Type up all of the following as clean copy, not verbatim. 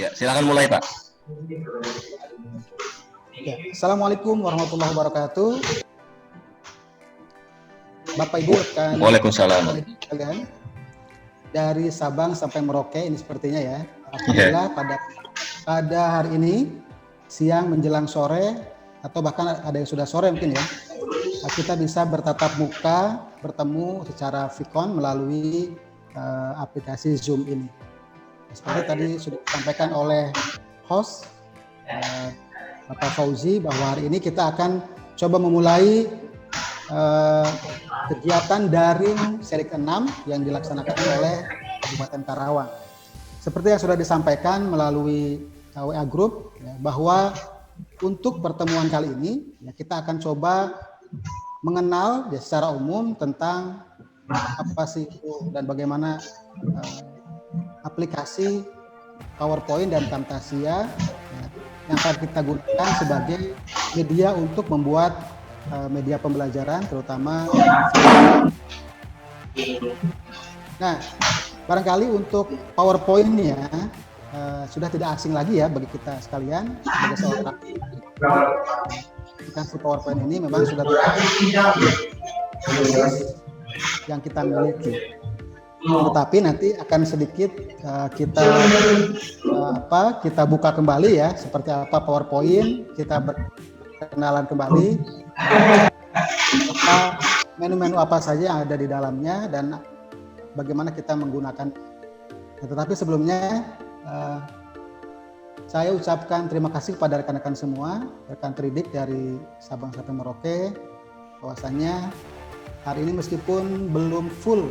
Ya, silakan mulai, Pak. Ya, Assalamualaikum warahmatullahi wabarakatuh. Bapak Ibu rekan Waalaikumsalam. kalian dari Sabang sampai Merauke ini sepertinya ya. Alhamdulillah pada hari ini siang menjelang sore atau bahkan ada yang sudah sore mungkin ya. Kita bisa bertatap muka, bertemu secara vicon melalui aplikasi Zoom ini. Seperti tadi sudah disampaikan oleh host Bapak Fauzi bahwa hari ini kita akan coba memulai kegiatan daring seri ke-6 yang dilaksanakan oleh Kabupaten Karawang. Seperti yang sudah disampaikan melalui WA Group ya, bahwa untuk pertemuan kali ini ya, kita akan coba mengenal ya, secara umum tentang apa sih itu dan bagaimana aplikasi PowerPoint dan Camtasia ya, yang akan kita gunakan sebagai media untuk membuat media pembelajaran terutama. Nah, barangkali untuk PowerPoint-nya sudah tidak asing lagi ya bagi kita sekalian sebagai seorang aplikasi PowerPoint ini memang sudah yang kita miliki. Tetapi nanti akan sedikit kita buka kembali ya seperti apa PowerPoint, kita berkenalan kembali menu-menu apa saja yang ada di dalamnya dan bagaimana kita menggunakan. Tetapi sebelumnya saya ucapkan terima kasih kepada rekan-rekan semua, rekan Tridik dari Sabang sampai Merauke, bahwasanya hari ini meskipun belum full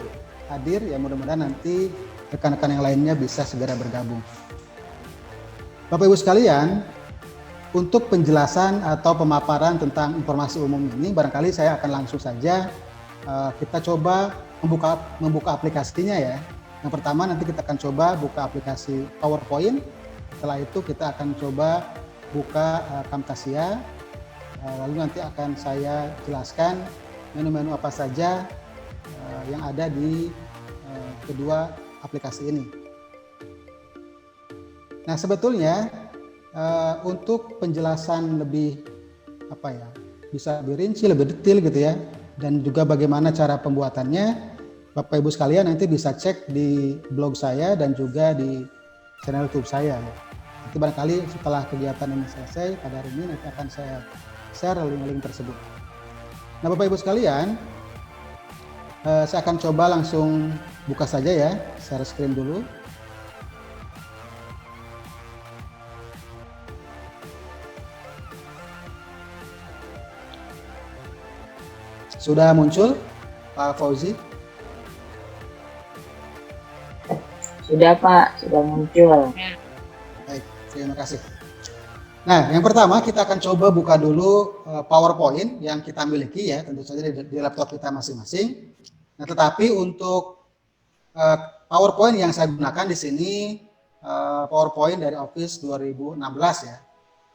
hadir, ya mudah-mudahan nanti rekan-rekan yang lainnya bisa segera bergabung. Bapak Ibu sekalian, untuk penjelasan atau pemaparan tentang informasi umum ini, barangkali saya akan langsung saja kita coba membuka aplikasinya ya. Yang pertama nanti kita akan coba buka aplikasi PowerPoint. Setelah itu kita akan coba buka Camtasia. Lalu nanti akan saya jelaskan menu-menu apa saja yang ada di kedua aplikasi ini. Nah, sebetulnya untuk penjelasan lebih bisa lebih rinci, lebih detail gitu ya, dan juga bagaimana cara pembuatannya, Bapak Ibu sekalian nanti bisa cek di blog saya dan juga di channel YouTube saya. Nanti barangkali setelah kegiatan ini selesai pada hari ini nanti akan saya share link-link tersebut. Nah, Bapak Ibu sekalian, saya akan coba langsung buka saja ya, share screen dulu. Sudah muncul, Pak Fauzi? Sudah Pak, sudah muncul. Baik, terima kasih. Nah, yang pertama kita akan coba buka dulu PowerPoint yang kita miliki ya, tentu saja di laptop kita masing-masing. Nah, tetapi untuk PowerPoint yang saya gunakan di sini PowerPoint dari Office 2016 ya.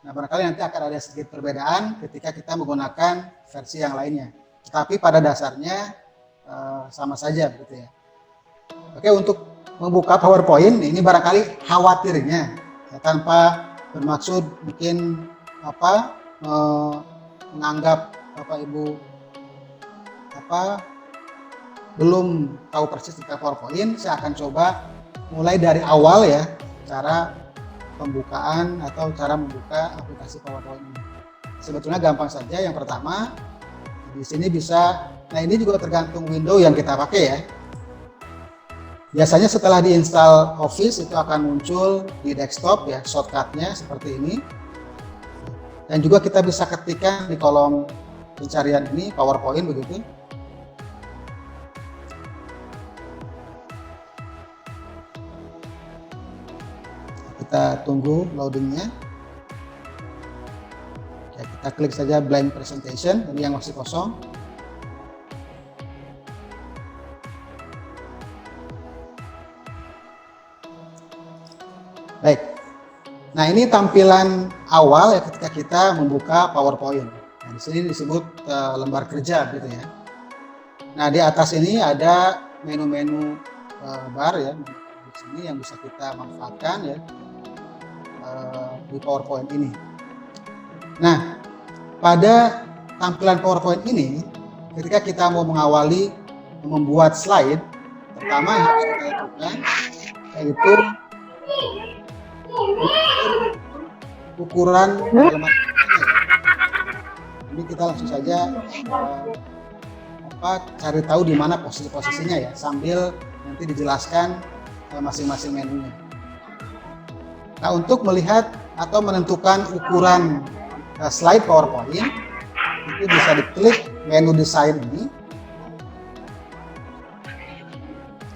Nah, barangkali nanti akan ada sedikit perbedaan ketika kita menggunakan versi yang lainnya. Tetapi pada dasarnya sama saja begitu ya. Oke, untuk membuka PowerPoint ini barangkali khawatirnya ya, tanpa bermaksud mungkin menganggap Bapak Ibu belum tahu persis tentang PowerPoint, saya akan coba mulai dari awal ya, cara pembukaan atau cara membuka aplikasi PowerPoint ini. Sebetulnya gampang saja. Yang pertama, di sini bisa, nah ini juga tergantung window yang kita pakai ya. Biasanya setelah diinstal Office itu akan muncul di desktop ya, shortcut-nya seperti ini. Dan juga kita bisa ketikkan di kolom pencarian ini PowerPoint begitu. Kita tunggu loadingnya. Ya, kita klik saja blank presentation, ini yang masih kosong. Baik. Nah, ini tampilan awal ya ketika kita membuka PowerPoint. Nah, di sini disebut lembar kerja gitu ya. Nah, di atas ini ada menu-menu bar ya di sini yang bisa kita manfaatkan ya. di PowerPoint ini. Nah, pada tampilan PowerPoint ini, ketika kita mau mengawali membuat slide, pertama yang harus kita lakukan yaitu ukuran halaman. Ini kita langsung saja cari tahu di mana posisinya ya, sambil nanti dijelaskan masing-masing menunya. Nah, untuk melihat atau menentukan ukuran slide PowerPoint, itu bisa diklik menu desain ini.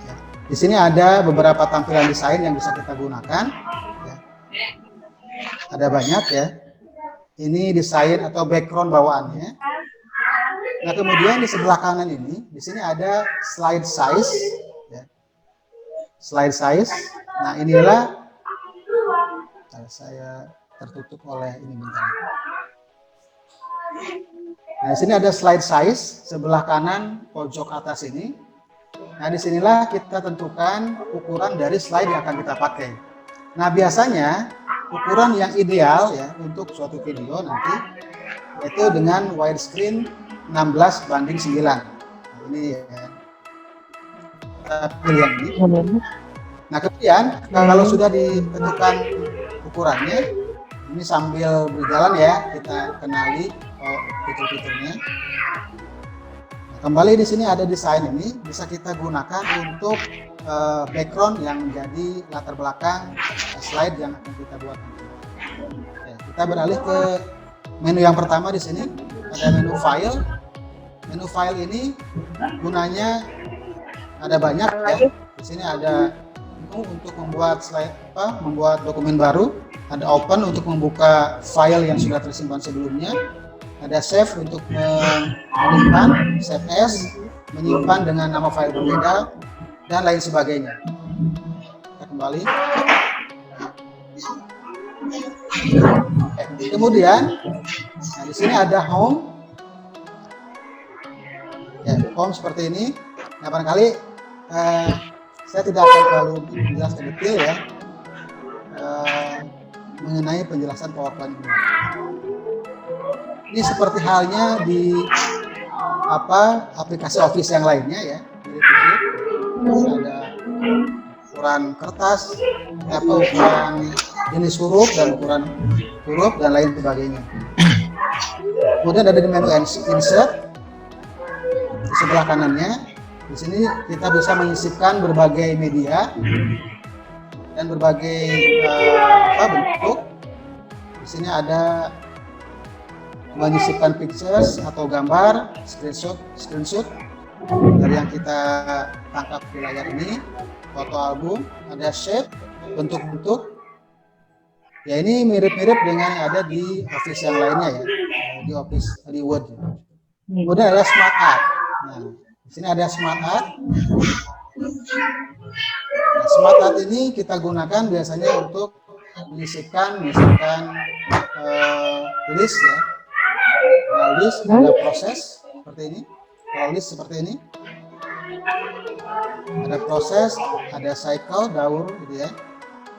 Ya, di sini ada beberapa tampilan desain yang bisa kita gunakan. Ya. Ada banyak ya. Ini desain atau background bawaannya. Nah, kemudian di sebelah kanan ini, di sini ada slide size. Ya. Slide size. Nah, inilah saya tertutup oleh ini bentar. Nah, di sini ada slide size sebelah kanan pojok atas ini. Nah, disinilah kita tentukan ukuran dari slide yang akan kita pakai. Nah, biasanya ukuran yang ideal ya untuk suatu video nanti yaitu dengan widescreen 16:9. Nah, ini ya. Kita pilih yang ini. Nah, kemudian kalau sudah ditentukan ukurannya, ini sambil berjalan ya kita kenali fitur-fiturnya. Nah, kembali di sini ada desain ini bisa kita gunakan untuk background yang menjadi latar belakang slide yang akan kita buat nanti. Oke, kita beralih ke menu yang pertama di sini ada menu file. Menu file ini gunanya ada banyak ya. Di sini ada menu untuk membuat slide membuat dokumen baru, ada open untuk membuka file yang sudah tersimpan sebelumnya, ada save untuk menyimpan, save as, menyimpan dengan nama file berbeda, dan lain sebagainya. Kita kembali. Kemudian, nah di sini ada home. Ya, home seperti ini. Nah, barangkali saya tidak akan terlalu menjelaskan detail ya mengenai penjelasan PowerPoint ini. Ini seperti halnya di aplikasi Office yang lainnya ya. Ada ukuran kertas, ukuran jenis huruf dan ukuran huruf dan lain sebagainya. Kemudian ada di menu insert di sebelah kanannya. Di sini kita bisa menyisipkan berbagai media dan berbagai bentuk. Di sini ada menyisipkan pictures atau gambar, screenshot dari yang kita tangkap di layar ini, foto album, ada shape, bentuk-bentuk. Ya, ini mirip-mirip dengan yang ada di Office yang lainnya ya, di Word. Kemudian ada Smart Art. Nah, di sini ada Smart Art. Nah, Smart Art ini kita gunakan biasanya untuk menyisipkan misalkan list ya. Nah, list ada proses seperti ini. Kalau list seperti ini. Ada proses, ada cycle, daur gitu ya.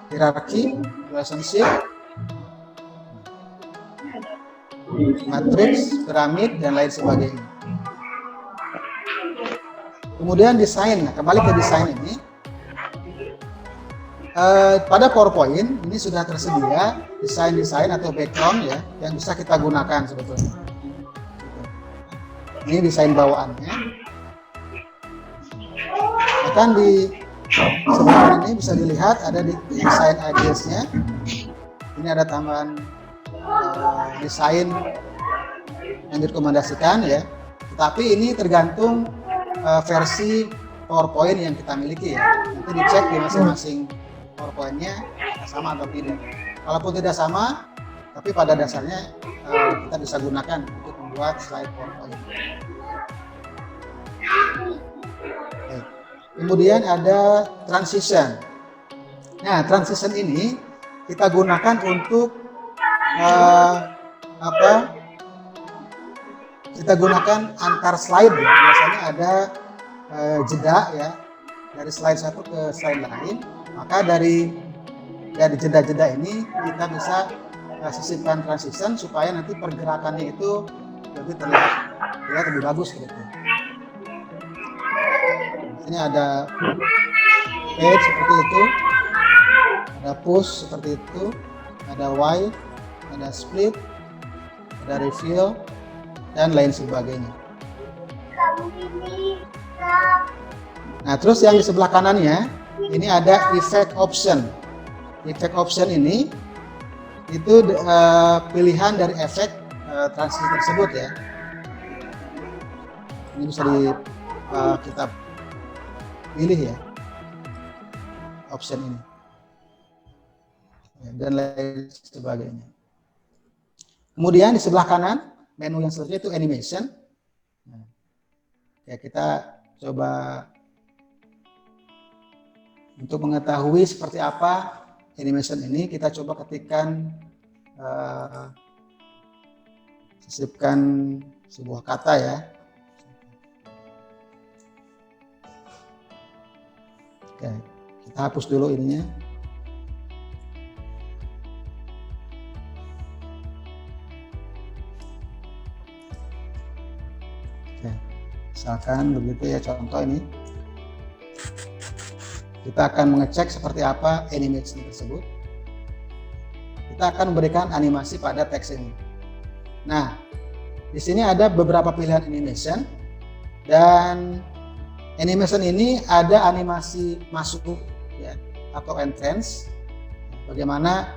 Hierarki, relationship, matrix, piramid, dan lain sebagainya. Kemudian desain, nah kembali ke desain ini. Pada PowerPoint ini sudah tersedia desain-desain atau background ya yang bisa kita gunakan sebetulnya. Ini desain bawaannya. Bahkan di sebelah ini bisa dilihat ada di desain ideas-nya. Ini ada tambahan desain yang direkomendasikan ya. Tetapi ini tergantung versi PowerPoint yang kita miliki ya. Nanti dicek di masing-masing PowerPoint-nya sama atau tidak. Kalaupun tidak sama, tapi pada dasarnya kita bisa gunakan untuk membuat slide PowerPoint. Oke. Kemudian ada transition. Nah, transition ini kita gunakan untuk kita gunakan antar slide ya. Biasanya ada jeda ya dari slide satu ke slide lain. Maka dari Ya, di jeda-jeda ini kita bisa sisipkan transition supaya nanti pergerakannya itu lebih terlihat lebih bagus gitu. Ini ada page seperti itu, ada push seperti itu, ada white, ada split, ada reveal, dan lain sebagainya. Nah, terus yang di sebelah kanannya ini ada effect option. Effect option ini itu pilihan dari efek transisi tersebut ya. Ini bisa kita pilih ya, option ini dan lain sebagainya. Kemudian di sebelah kanan menu yang selanjutnya itu animation. Ya, kita coba untuk mengetahui seperti apa animation ini, kita coba ketikkan sisipkan sebuah kata ya. Oke, kita hapus dulu ininya. Oke, misalkan begitu ya contoh ini. Kita akan mengecek seperti apa animation tersebut. Kita akan memberikan animasi pada teks ini. Nah, di sini ada beberapa pilihan animation dan animation ini ada animasi masuk ya atau entrance. Bagaimana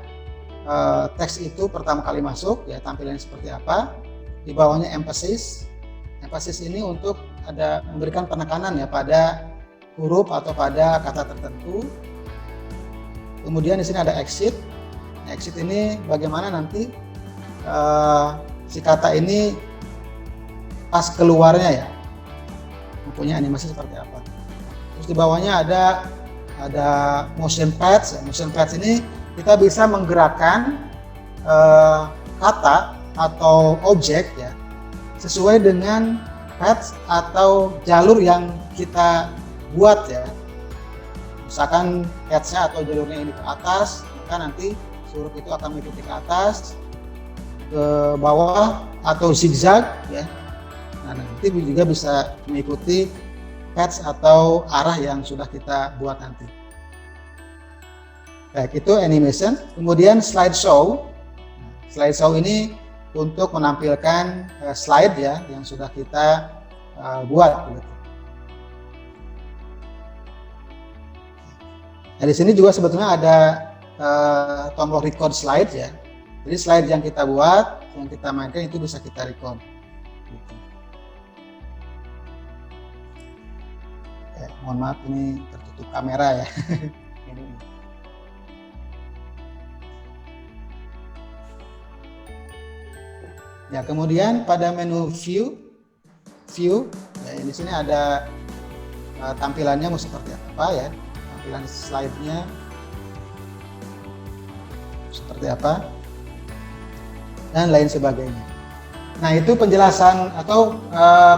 teks itu pertama kali masuk ya, tampilannya seperti apa. Di bawahnya emphasis. Emphasis ini untuk ada memberikan penekanan ya pada huruf atau pada kata tertentu. Kemudian di sini ada exit. Exit ini bagaimana nanti si kata ini pas keluarnya ya, mempunyai animasi seperti apa. Terus di bawahnya ada motion pads. Motion pads ini kita bisa menggerakkan kata atau objek ya sesuai dengan pads atau jalur yang kita buat ya. Misalkan pads-nya atau jalurnya ini ke atas, maka nanti huruf itu akan mengikuti ke atas, ke bawah atau zigzag ya. Nah, nanti juga bisa mengikuti pads atau arah yang sudah kita buat nanti. Baik, itu animation. Kemudian slideshow. Slideshow ini untuk menampilkan slide ya yang sudah kita buat. Gitu. Nah, di sini juga sebetulnya ada tombol record slide ya. Jadi slide yang kita buat, yang kita mainkan itu bisa kita record. Gitu. Mohon maaf ini tertutup kamera ya. Ya, kemudian pada menu view ya, di sini ada tampilannya mau seperti apa ya, tampilan slide-nya seperti apa dan lain sebagainya. Nah, itu penjelasan atau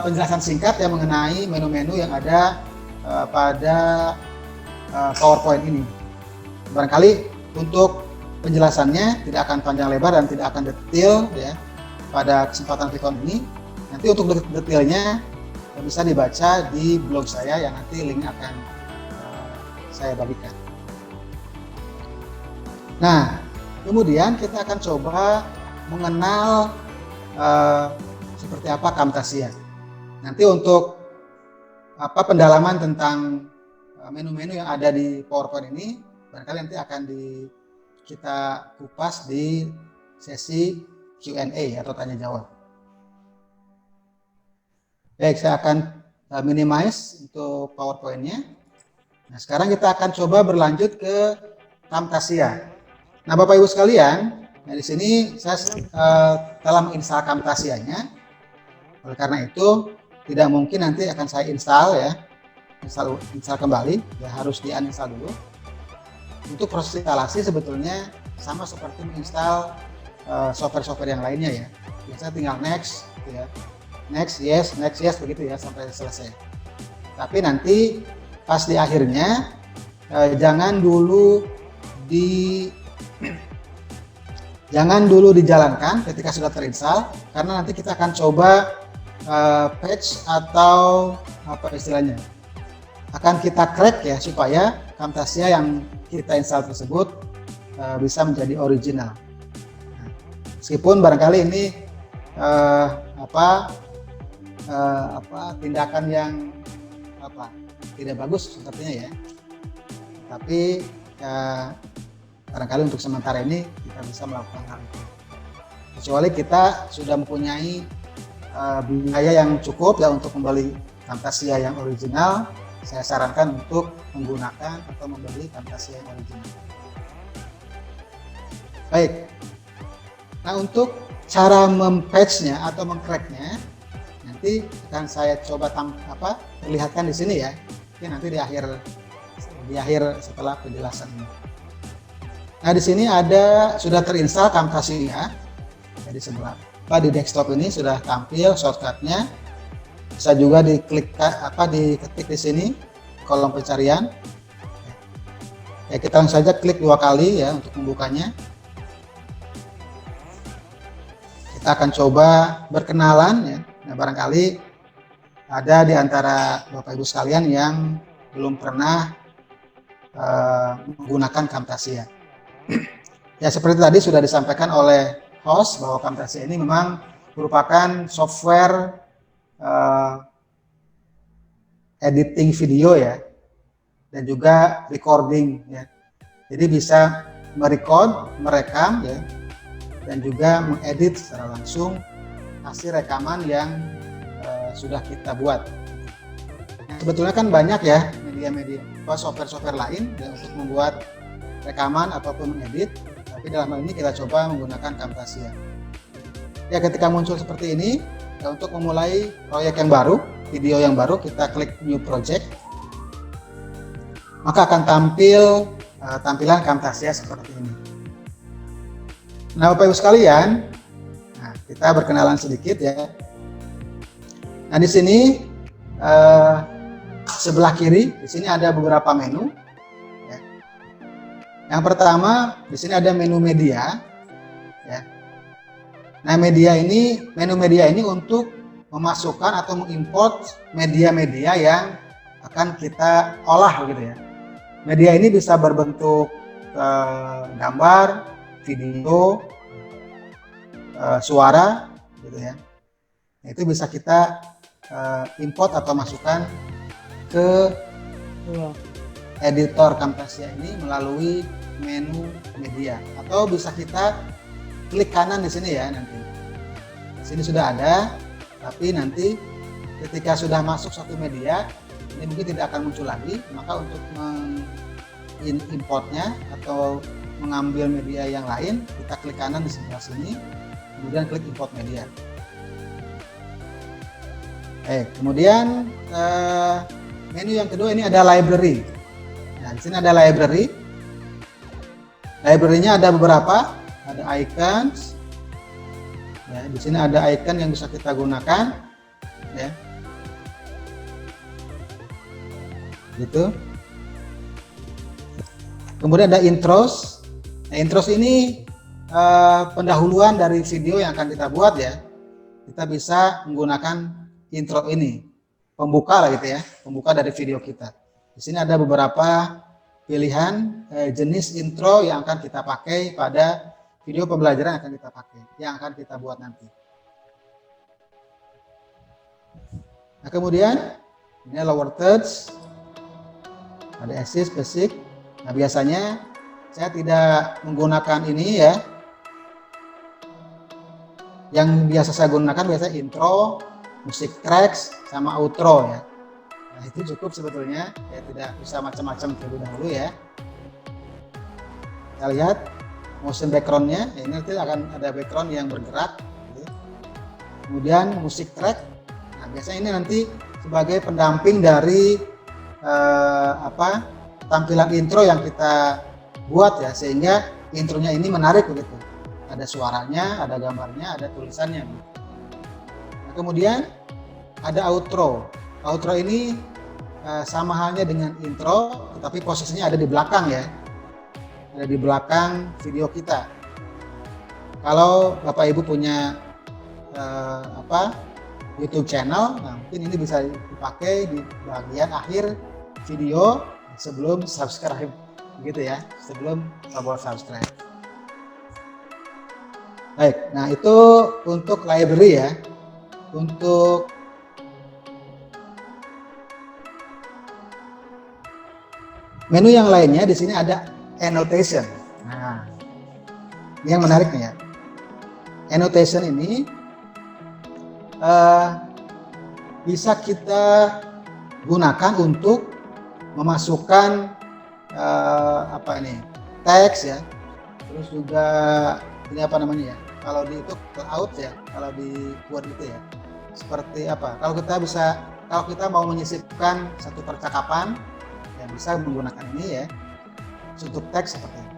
penjelasan singkat yang mengenai menu-menu yang ada pada PowerPoint ini. Barangkali untuk penjelasannya tidak akan panjang lebar dan tidak akan detail ya pada kesempatan Vicon ini. Nanti untuk detailnya bisa dibaca di blog saya yang nanti linknya akan saya bagikan. Nah, kemudian kita akan coba mengenal seperti apa Camtasia. Nanti untuk pendalaman tentang menu-menu yang ada di PowerPoint ini, barangkali nanti akan kita kupas di sesi Q&A atau tanya jawab. Baik, saya akan minimize untuk PowerPoint-nya. Nah, sekarang kita akan coba berlanjut ke Camtasia. Nah, Bapak Ibu sekalian, nah di sini saya telah menginstal Camtasia-nya. Oleh karena itu, tidak mungkin nanti akan saya install ya, install kembali, ya harus di-uninstall dulu. Untuk proses instalasi sebetulnya sama seperti menginstal software-software yang lainnya ya. Biasanya tinggal next, gitu ya. Next yes begitu ya sampai selesai. Tapi nanti pas di akhirnya jangan dulu di jangan dulu dijalankan ketika sudah terinstall, karena nanti kita akan coba patch atau apa istilahnya, akan kita crack ya supaya Camtasia yang kita install tersebut bisa menjadi original. Nah, meskipun barangkali ini tindakan yang tidak bagus sepertinya ya, tapi barangkali untuk sementara ini kita bisa melakukan hal itu. Kecuali kita sudah mempunyai biaya yang cukup ya untuk membeli Camtasia yang original, saya sarankan untuk menggunakan atau membeli Camtasia yang original. Baik. Nah, untuk cara mempatch-nya atau mengcrack-nya nanti akan saya coba perlihatkan di sini ya. Oke, nanti di akhir setelah penjelasan ini. Nah, di sini sudah terinstall Camtasia. Jadi di desktop ini sudah tampil shortcut-nya. Bisa juga diketik di sini kolom pencarian. Ya, kita langsung saja klik 2 kali ya untuk membukanya. Kita akan coba berkenalan ya. Nah, barangkali ada di antara Bapak Ibu sekalian yang belum pernah menggunakan Camtasia. Ya, seperti tadi sudah disampaikan oleh host bahwa Camtasia ini memang merupakan software editing video ya, dan juga recording ya. Jadi bisa merekam ya, dan juga mengedit secara langsung hasil rekaman yang sudah kita buat. Sebetulnya kan banyak ya media-media software-software lain ya, untuk membuat rekaman ataupun mengedit, tapi dalam hal ini kita coba menggunakan Camtasia. Ya, ketika muncul seperti ini, ya, untuk memulai proyek yang baru, video yang baru, kita klik New Project, maka akan tampil tampilan Camtasia seperti ini. Nah, Bapak Ibu sekalian, kita berkenalan sedikit ya. Nah, di sini sebelah kiri, di sini ada beberapa menu. Yang pertama, di sini ada menu media. Ya. Nah, menu media ini untuk memasukkan atau mengimport media-media yang akan kita olah gitu ya. Media ini bisa berbentuk gambar, video, suara, gitu ya. Nah, itu bisa kita import atau masukkan ke editor Camtasia ini melalui menu media, atau bisa kita klik kanan di sini ya nanti. Di sini sudah ada, tapi nanti ketika sudah masuk satu media, ini mungkin tidak akan muncul lagi. Maka untuk importnya atau mengambil media yang lain, kita klik kanan di sebelah sini, kemudian klik import media. Kemudian menu yang kedua ini ada library. Nah, di sini ada library. Library-nya ada beberapa, ada icons. Ya, di sini ada icon yang bisa kita gunakan. Ya. Gitu. Kemudian ada intros. Nah, intros ini pendahuluan dari video yang akan kita buat ya. Kita bisa menggunakan intro ini, pembuka lah gitu ya, pembuka dari video kita. Di sini ada beberapa pilihan jenis intro yang akan kita pakai pada video pembelajaran yang akan kita pakai, yang akan kita buat nanti. Nah, kemudian ini lower thirds, ada assist, basic. Nah, biasanya saya tidak menggunakan ini ya. Yang biasa saya gunakan biasanya intro, musik tracks, sama outro ya. Nah, itu cukup sebetulnya, ya tidak bisa macam-macam terlebih dahulu ya. Kita lihat motion background-nya, ya, ini nanti akan ada background yang bergerak. Gitu. Kemudian musik track, nah biasanya ini nanti sebagai pendamping dari tampilan intro yang kita buat ya, sehingga intronya ini menarik begitu. Ada suaranya, ada gambarnya, ada tulisannya. Gitu. Nah, kemudian ada outro. Outro ini sama halnya dengan intro, tetapi posisinya ada di belakang ya. ada di belakang video kita. Kalau Bapak Ibu punya YouTube channel, nah mungkin ini bisa dipakai di bagian akhir video sebelum subscribe, gitu ya, sebelum tombol subscribe. Baik, nah itu untuk library ya. Untuk menu yang lainnya di sini ada annotation. Nah, ini yang menarik nih ya. Annotation ini bisa kita gunakan untuk memasukkan teks ya, terus juga ini apa namanya ya, kalau di itu layout ya, kalau di Word itu ya, seperti apa, kalau kita mau menyisipkan satu percakapan ya bisa menggunakan ini ya, untuk teks seperti ini.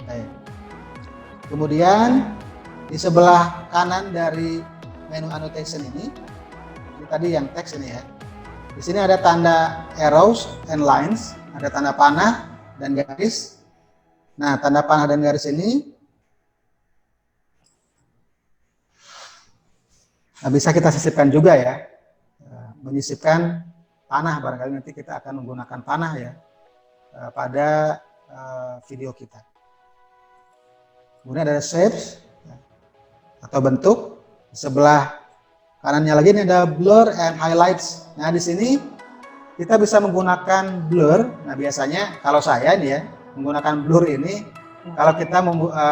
Baik. Kemudian di sebelah kanan dari menu annotation ini tadi yang teks ini ya. Di sini ada tanda arrows and lines, ada tanda panah dan garis. Nah, tanda panah dan garis ini bisa kita sisipkan juga ya. Menyisipkan panah, barangkali nanti kita akan menggunakan panah ya pada video kita. Kemudian ada shapes atau bentuk. Di sebelah kanannya lagi ini ada blur and highlights. Nah, di sini kita bisa menggunakan blur. Nah, biasanya kalau saya ini ya menggunakan blur ini kalau kita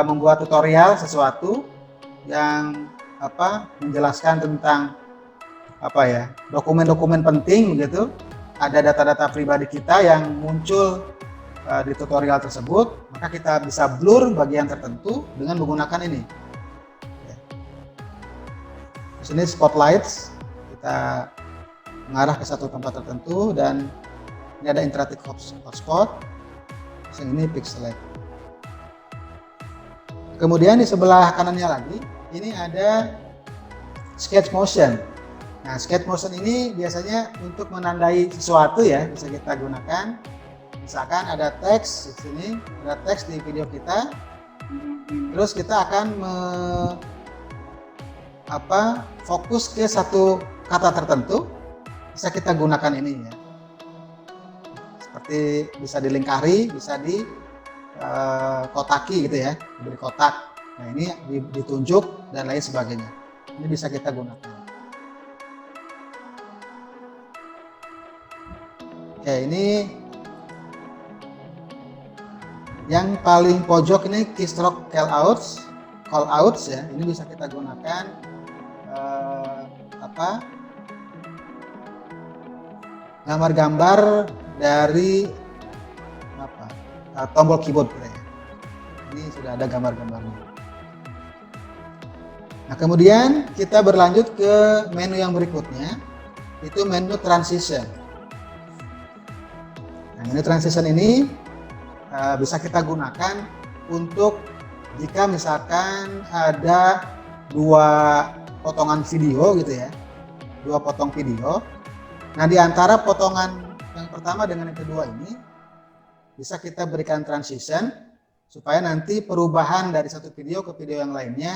membuat tutorial sesuatu yang menjelaskan tentang dokumen-dokumen penting gitu, ada data-data pribadi kita yang muncul di tutorial tersebut, maka kita bisa blur bagian tertentu dengan menggunakan ini. Di sini spotlights, kita mengarah ke satu tempat tertentu, dan ini ada interactive hotspot, yang ini pixelate. Kemudian di sebelah kanannya lagi, ini ada sketch motion. Nah, sketch motion ini biasanya untuk menandai sesuatu ya, bisa kita gunakan. Misalkan ada teks di sini, ada teks di video kita, terus kita akan fokus ke satu kata tertentu, bisa kita gunakan ini ya. Seperti bisa dilingkari, bisa kotaki gitu ya, diberi kotak. Nah, ini ditunjuk dan lain sebagainya. Ini bisa kita gunakan. Oke, ini yang paling pojok ini keystroke callouts ya. Ini bisa kita gunakan gambar-gambar dari tombol keyboard kita ya. Ini sudah ada gambar-gambarnya. Nah, kemudian kita berlanjut ke menu yang berikutnya, itu menu transition. Nah, menu transition ini bisa kita gunakan untuk jika misalkan ada dua potongan video gitu ya, dua potong video. Nah, di antara potongan yang pertama dengan yang kedua ini bisa kita berikan transition supaya nanti perubahan dari satu video ke video yang lainnya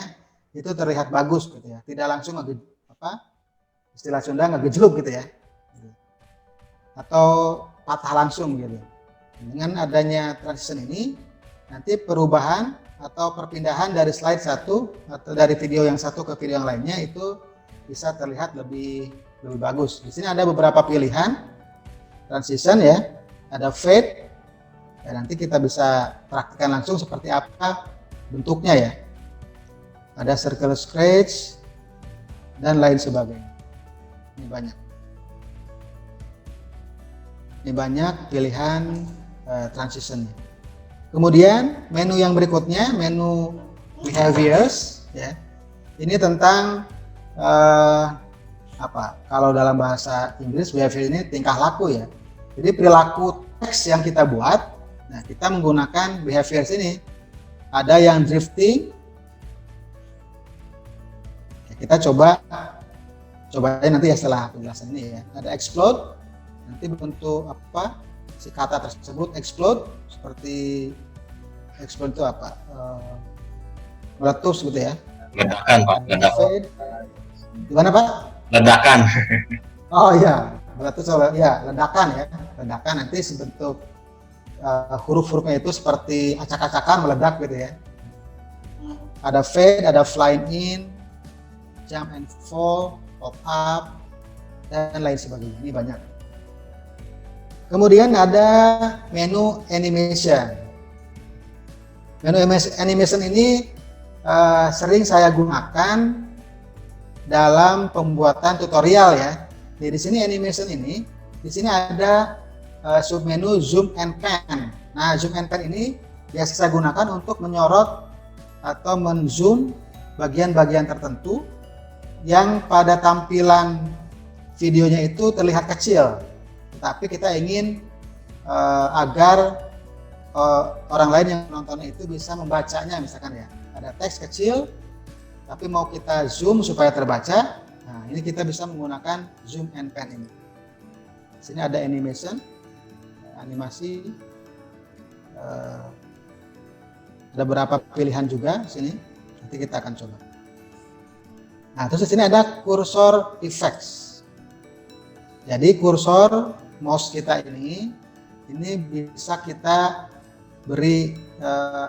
itu terlihat bagus gitu ya, tidak langsung istilah Sunda ngegejluk gitu ya, atau patah langsung gitu. Dengan adanya transition ini, nanti perubahan atau perpindahan dari slide satu atau dari video yang satu ke video yang lainnya itu bisa terlihat lebih bagus. Di sini ada beberapa pilihan transition ya, ada fade. Ya, nanti kita bisa praktikkan langsung seperti apa bentuknya ya. Ada circle scratch dan lain sebagainya. Ini banyak pilihan transitionnya. Kemudian menu yang berikutnya, menu behaviors ya. Ini tentang kalau dalam bahasa Inggris behavior ini tingkah laku ya. Jadi perilaku teks yang kita buat. Nah, kita menggunakan behaviors ini. Ada yang drifting. Kita cobain nanti ya setelah penjelasan ini ya. Ada explode. Nanti bentuk si kata tersebut explode, seperti explode itu apa? Meletus gitu ya. Ledakan, Pak. Ada fade. Gimana, Pak? Ledakan. Oh iya, meletus ya, ledakan ya. Ledakan nanti sebentuk huruf-hurufnya itu seperti acak-acakan meledak gitu ya. Ada fade, ada flying in, jump and fall, pop up, dan lain sebagainya. Ini banyak. Kemudian ada menu animation. Menu animation ini sering saya gunakan dalam pembuatan tutorial ya. Jadi di sini animation ini, di sini ada submenu zoom and pan. Nah, zoom and pan ini biasa saya gunakan untuk menyorot atau menzoom bagian-bagian tertentu yang pada tampilan videonya itu terlihat kecil, tapi kita ingin agar orang lain yang menontonnya itu bisa membacanya, misalkan ya ada teks kecil tapi mau kita zoom supaya terbaca. Nah, ini kita bisa menggunakan zoom and pan ini. Di sini ada animation, animasi, ada beberapa pilihan juga di sini. Nanti kita akan coba. Nah, terus di sini ada cursor effects. Jadi kursor mouse kita ini bisa kita beri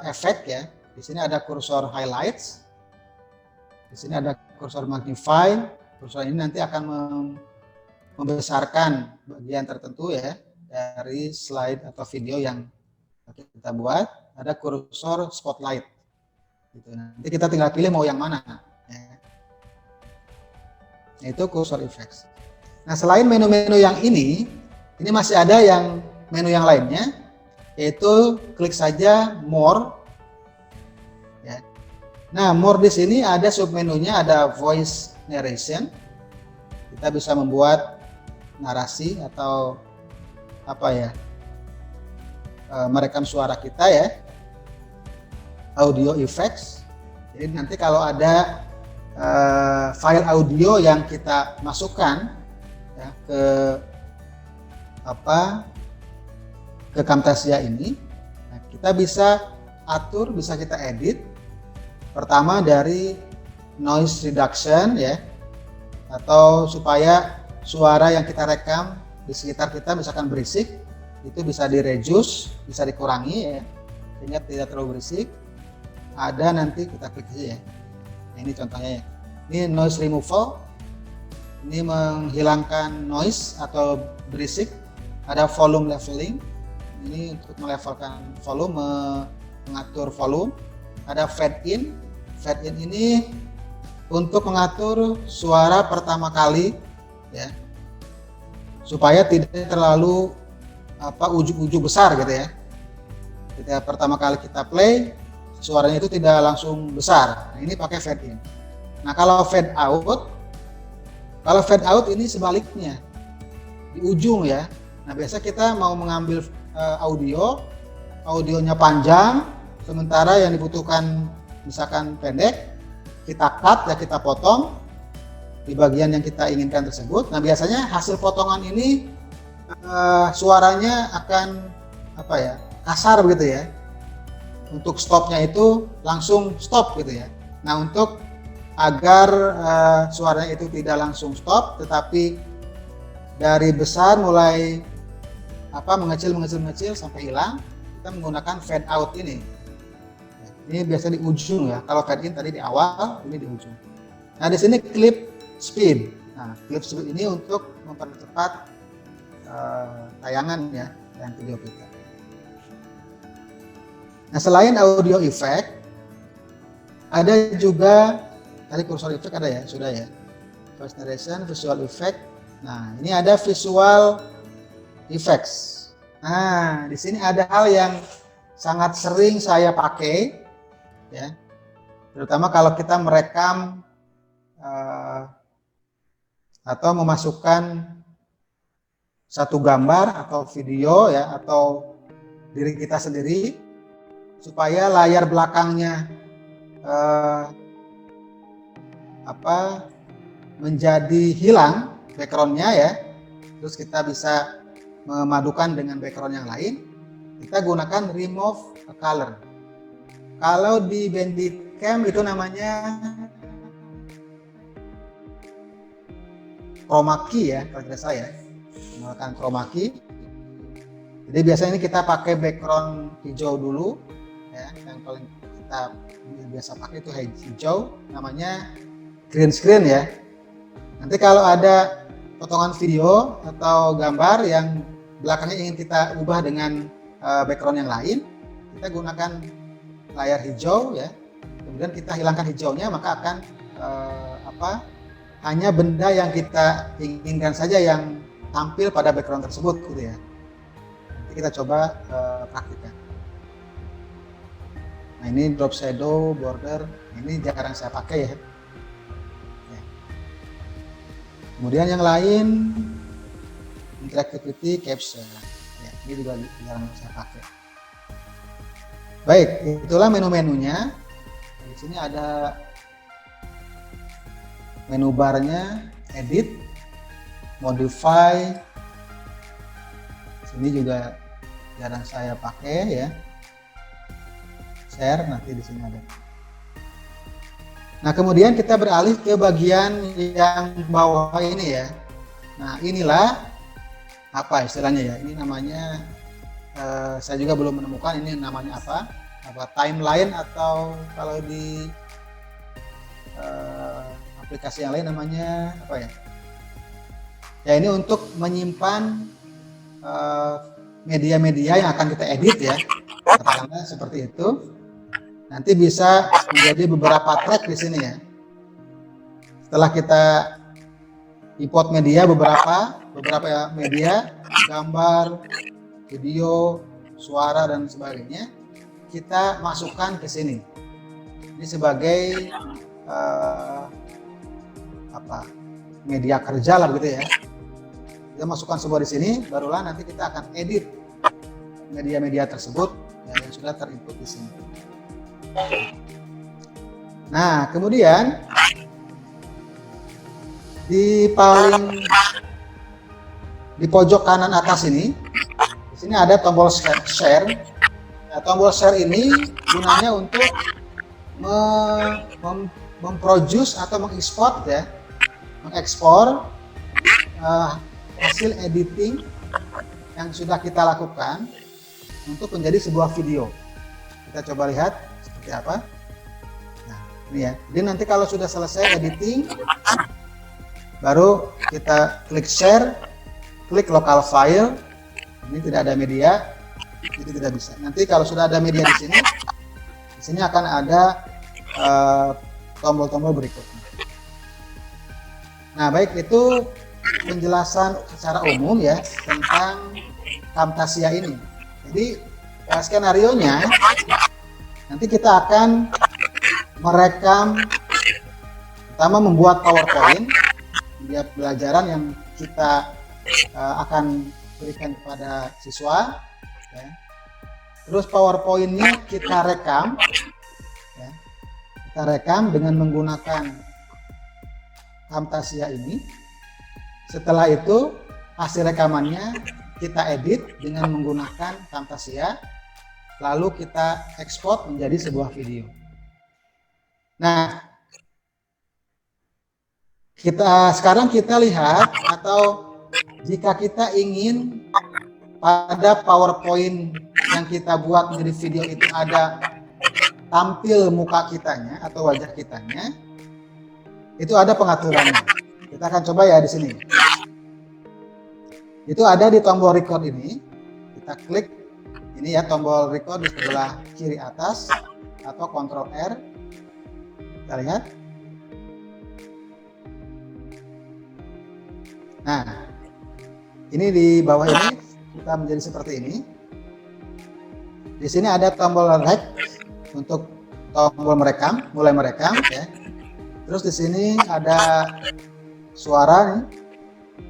efek ya. Di sini ada kursor highlights. Di sini ada kursor magnify. Kursor ini nanti akan membesarkan bagian tertentu ya dari slide atau video yang kita buat. Ada kursor spotlight. Gitu. Nanti kita tinggal pilih mau yang mana. Ya. Itu kursor effects. Nah, selain menu-menu yang ini masih ada yang menu yang lainnya, yaitu klik saja more. Ya. Nah, more di sini ada submenunya, ada voice narration. Kita bisa membuat narasi atau apa ya, merekam suara kita ya. Audio effects. Jadi nanti kalau ada file audio yang kita masukkan ya, ke Camtasia ini, nah, kita bisa atur, bisa kita edit. Pertama dari noise reduction ya, atau supaya suara yang kita rekam di sekitar kita misalkan berisik, itu bisa di-reduce, bisa dikurangi ya, sehingga tidak terlalu berisik. Ada nanti kita klik aja ya. Nah, ini contohnya ya. Ini noise removal. Ini menghilangkan noise atau berisik. Ada volume leveling. Ini untuk melevelkan volume, mengatur volume. Ada fade in. Fade in ini untuk mengatur suara pertama kali ya. Supaya tidak terlalu ujug-ujug besar gitu ya. Ketika pertama kali kita play, suaranya itu tidak langsung besar. Nah, ini pakai fade in. Nah, kalau fade out ini sebaliknya di ujung ya. Nah, biasa kita mau mengambil audionya panjang, sementara yang dibutuhkan misalkan pendek, kita cut ya, kita potong di bagian yang kita inginkan tersebut. Nah, biasanya hasil potongan ini suaranya akan kasar begitu ya. Untuk stopnya itu langsung stop gitu ya. Nah, untuk agar suaranya itu tidak langsung stop, tetapi dari besar mulai mengecil sampai hilang, kita menggunakan fade out ini. Ini biasa di ujung ya. Kalau fade in tadi di awal, ini di ujung. Nah, di sini clip speed. Nah, clip speed ini untuk mempercepat tayangan ya, tayangan video kita. Nah, selain audio effect, ada juga tadi kursor effect ada ya, sudah ya. Voice narration, visual effect. Nah, ini ada visual effects. Nah, di sini ada hal yang sangat sering saya pakai, ya. Terutama kalau kita merekam atau memasukkan satu gambar atau video ya, atau diri kita sendiri, supaya layar belakangnya menjadi hilang backgroundnya ya, terus kita bisa memadukan dengan background yang lain, kita gunakan remove color. Kalau di Bandicam itu namanya chroma key ya, kalau tidak salah ya, menggunakan chroma key. Jadi biasanya ini kita pakai background hijau dulu, ya, yang paling kita biasa pakai itu hijau, namanya green screen ya. Nanti kalau ada potongan video atau gambar yang belakangnya ingin kita ubah dengan background yang lain, kita gunakan layar hijau ya. Kemudian kita hilangkan hijaunya, maka akan hanya benda yang kita inginkan saja yang tampil pada background tersebut gitu ya. Nanti kita coba praktikkan. Nah ini drop shadow, border, ini jarang saya pakai ya. Kemudian yang lain interactivity capture, ya, ini juga jarang saya pakai. Baik, itulah menu-menunya. Di sini ada menu barnya, edit, modify. Sini juga jarang saya pakai ya. Share nanti di sini ada. Nah, kemudian kita beralih ke bagian yang bawah ini ya. Nah, inilah apa istilahnya ya. Ini namanya saya juga belum menemukan ini namanya apa timeline, atau kalau di aplikasi yang lain namanya apa ya. Ya, ini untuk menyimpan media-media yang akan kita edit ya. Katakanlah seperti itu. Nanti bisa menjadi beberapa track di sini ya. Setelah kita import media, beberapa media, gambar, video, suara dan sebagainya, kita masukkan ke sini. Ini sebagai media kerja lah gitu ya. Kita masukkan semua di sini, barulah nanti kita akan edit media-media tersebut ya, yang sudah terinput di sini. Nah, kemudian di pojok kanan atas ini, di sini ada tombol share. Nah, tombol share ini gunanya untuk memproduce atau mengekspor ya, hasil editing yang sudah kita lakukan untuk menjadi sebuah video. Kita coba lihat seperti apa. Nah, ini ya. Jadi nanti kalau sudah selesai editing, baru kita klik share, klik local file. Ini tidak ada media, itu tidak bisa. Nanti kalau sudah ada media di sini akan ada tombol-tombol berikutnya. Nah, baik, itu penjelasan secara umum ya tentang Camtasia ini. Jadi skenario-nya nanti kita akan merekam, pertama membuat PowerPoint, dia pelajaran yang kita akan berikan kepada siswa. Ya. Terus PowerPoint-nya kita rekam, ya. Kita rekam dengan menggunakan Camtasia ini. Setelah itu hasil rekamannya kita edit dengan menggunakan Camtasia, lalu kita ekspor menjadi sebuah video. Nah, sekarang kita lihat, atau jika kita ingin pada PowerPoint yang kita buat menjadi video itu ada tampil muka kitanya atau wajah kitanya, itu ada pengaturannya. Kita akan coba ya di sini. Itu ada di tombol record ini. Kita klik ini ya, tombol record di sebelah kiri atas atau Ctrl R. Kita lihat. Nah, ini di bawah ini kita menjadi seperti ini. Di sini ada tombol rec untuk tombol merekam, mulai merekam ya. Terus di sini ada suara nih.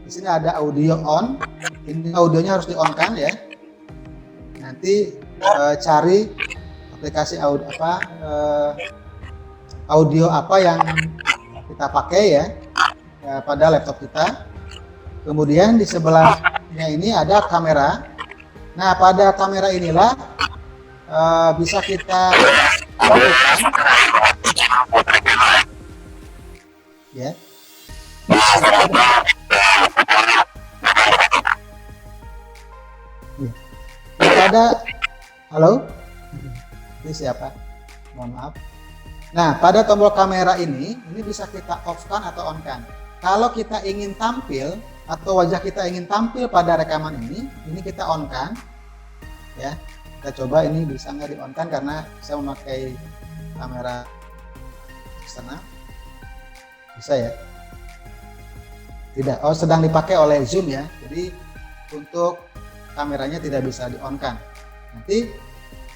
Di sini ada audio on. Ini audionya harus di-on-kan ya. Nanti cari aplikasi audio apa yang kita pakai ya pada laptop kita. Kemudian di sebelah ini ada kamera. Nah, pada kamera inilah bisa kita lakukan ya. Pada halo, ini siapa? Mohon maaf. Nah, pada tombol kamera ini bisa kita off-kan atau on-kan. Kalau kita ingin tampil atau wajah kita ingin tampil pada rekaman ini kita on-kan ya. Kita coba ini bisa nggak di-on-kan karena saya memakai kamera eksternal. Bisa ya? Tidak. Oh, sedang dipakai oleh Zoom ya. Jadi untuk kameranya tidak bisa di-on-kan. Nanti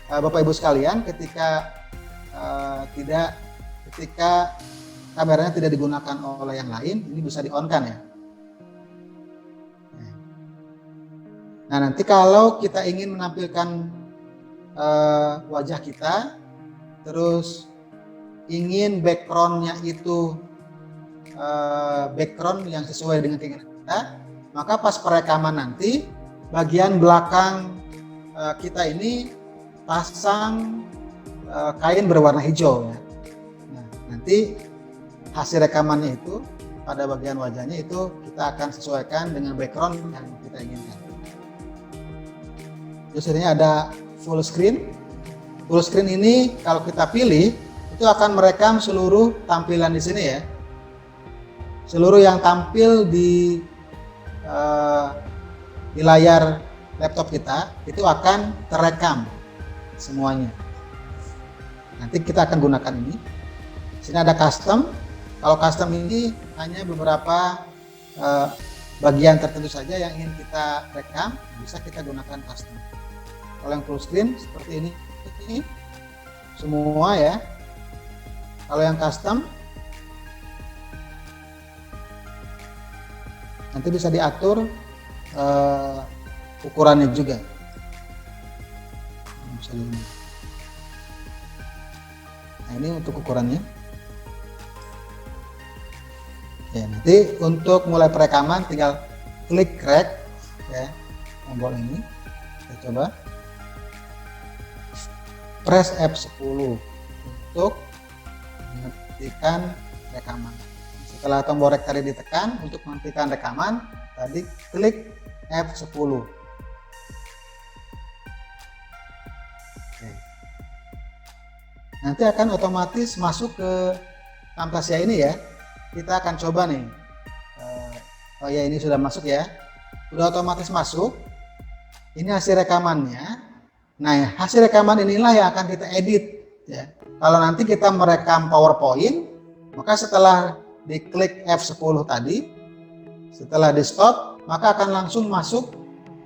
Bapak Ibu sekalian ketika kameranya tidak digunakan oleh yang lain, ini bisa di-on-kan ya. Nah, nanti kalau kita ingin menampilkan wajah kita, terus ingin background-nya itu background yang sesuai dengan keinginan kita, maka pas perekaman nanti bagian belakang kita ini pasang kain berwarna hijau ya. Nah, nanti hasil rekamannya itu pada bagian wajahnya itu kita akan sesuaikan dengan background yang kita inginkan. Terus ini ada full screen. Full screen ini kalau kita pilih itu akan merekam seluruh tampilan di sini ya. Seluruh yang tampil di layar laptop kita itu akan terekam semuanya. Nanti kita akan gunakan ini. Sini ada custom. Kalau custom ini hanya beberapa bagian tertentu saja yang ingin kita rekam, bisa kita gunakan custom. Kalau yang full screen seperti ini semua ya. Kalau yang custom nanti bisa diatur ukurannya juga. Nah, ini untuk ukurannya. Ya, nanti untuk mulai perekaman tinggal klik rek ya, tombol ini. Kita coba. Press F10 untuk menghentikan rekaman. Setelah tombol rek tadi ditekan untuk menghentikan rekaman, tadi klik F10. Oke. Nanti akan otomatis masuk ke Camtasia ini ya. Kita akan coba nih. Oh ya, ini sudah masuk ya. Sudah otomatis masuk. Ini hasil rekamannya. Nah, hasil rekaman inilah yang akan kita edit ya. Kalau nanti kita merekam PowerPoint, maka setelah diklik F10 tadi, setelah di stop, maka akan langsung masuk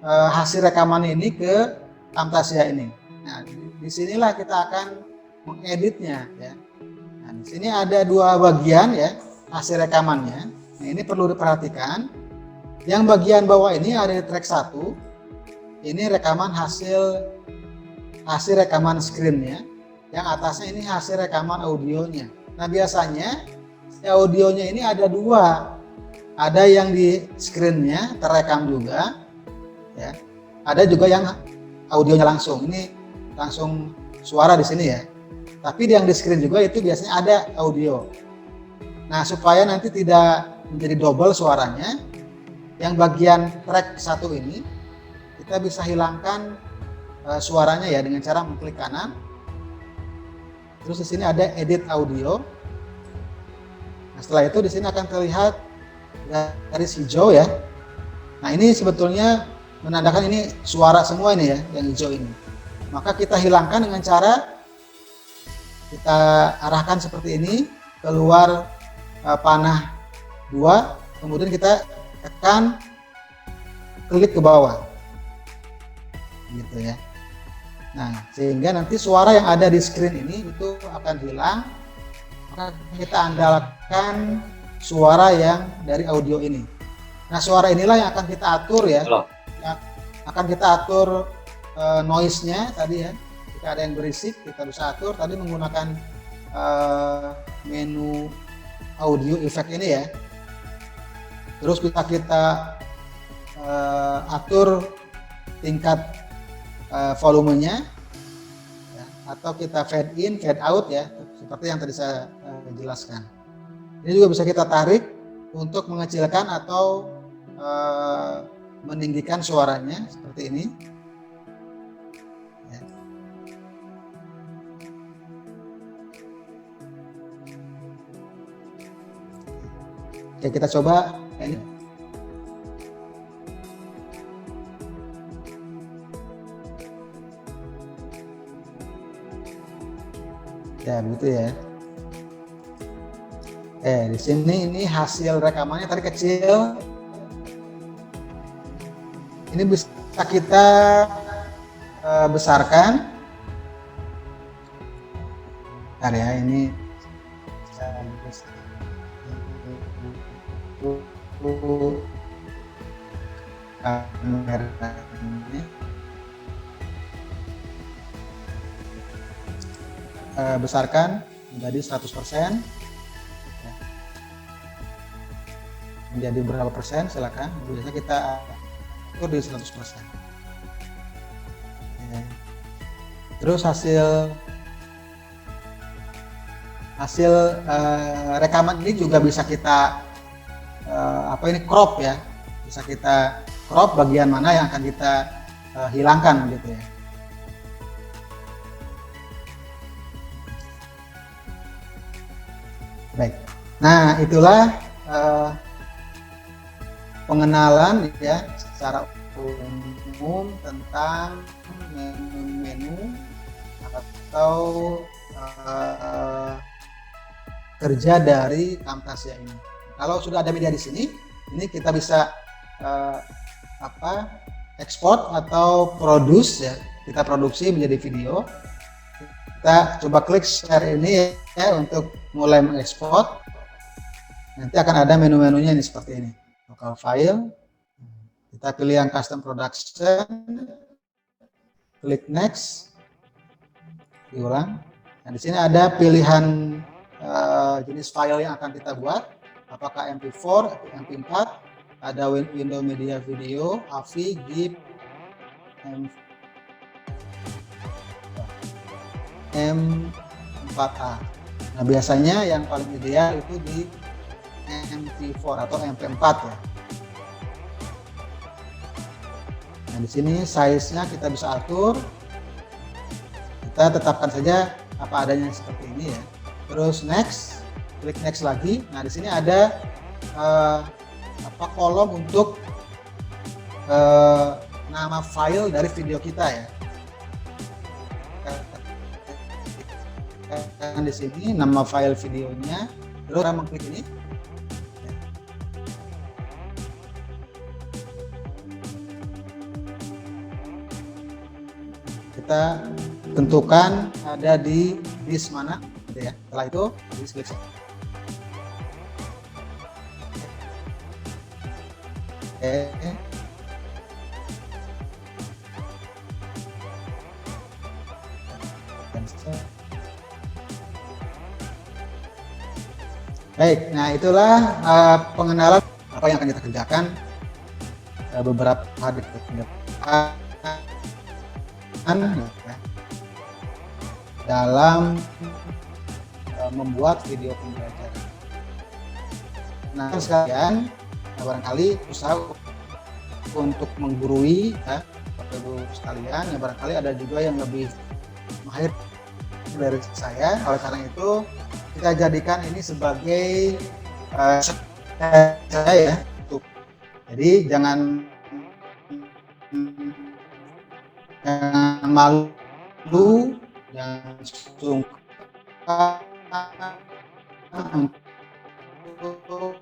hasil rekaman ini ke Camtasia ini. Nah, disinilah kita akan mengeditnya ya. Nah, di sini ada dua bagian ya hasil rekamannya. Nah, ini perlu diperhatikan. Yang bagian bawah ini ada di track 1. Ini rekaman hasil rekaman screen-nya. Yang atasnya ini hasil rekaman audionya. Nah, biasanya audionya ini ada dua. Ada yang di screen-nya terekam juga ya. Ada juga yang audionya langsung. Ini langsung suara di sini ya. Tapi yang di screen juga itu biasanya ada audio. Nah, supaya nanti tidak menjadi double suaranya, yang bagian track 1 ini kita bisa hilangkan suaranya ya dengan cara mengklik kanan. Terus di sini ada edit audio. Nah, setelah itu di sini akan terlihat garis hijau ya. Nah, ini sebetulnya menandakan ini suara semua ini ya, yang hijau ini. Maka kita hilangkan dengan cara kita arahkan seperti ini, keluar panah 2, kemudian kita tekan klik ke bawah. Gitu ya. Nah, sehingga nanti suara yang ada di screen ini itu akan hilang. Maka kita andalkan suara yang dari audio ini. Nah, suara inilah yang akan kita atur ya. Yang akan kita atur noise-nya tadi ya. Jika ada yang berisik, kita bisa atur tadi menggunakan menu audio effect ini ya. Terus bisa kita atur tingkat volumenya ya, atau kita fade in, fade out ya, seperti yang tadi saya jelaskan. Ini juga bisa kita tarik untuk mengecilkan atau meninggikan suaranya seperti ini. Ya. Oke, kita coba ini. Ya, begitu ya. Di sini ini hasil rekamannya tadi kecil. Ini bisa kita besarkan. Bentar ya, ini kameranya. Besarkan menjadi 100%. Menjadi berapa persen silakan, biasanya kita atur di 100%. Ya. Terus hasil rekaman ini juga bisa kita crop ya, bisa kita crop bagian mana yang akan kita hilangkan gitu ya. Baik, nah itulah pengenalan ya secara umum tentang menu-menu atau kerja dari Camtasia ini. Kalau sudah ada media di sini, ini kita bisa ekspor atau produce ya, kita produksi menjadi video. Kita coba klik share ini ya untuk mulai mengekspor. Nanti akan ada menu-menunya ini seperti ini. Local file, kita pilih yang custom production, klik next, diulang. Nah, di sini ada pilihan jenis file yang akan kita buat, apakah MP4 atau MP4, ada window media video, AVI, GIF, M4A. Nah, biasanya yang paling ideal itu di MP4 atau MP4 ya. Nah, di sini size-nya kita bisa atur. Kita tetapkan saja apa adanya seperti ini ya. Terus next, klik next lagi. Nah, di sini ada kolom untuk nama file dari video kita ya. Di sini nama file videonya, terus kita mengklik ini. Kita tentukan ada di disk mana, gitu ya. Setelah itu disk klik. Baik, nah itulah pengenalan apa yang akan kita kerjakan beberapa hari ke depan dalam membuat video pembelajaran. Nah sekalian, barangkali usaha untuk menggurui ya, Bapak Ibu sekalian, ya barangkali ada juga yang lebih mahir dari saya. Oleh karena itu kita jadikan ini sebagai saya ya. Jadi jangan malu, jangan sungkan untuk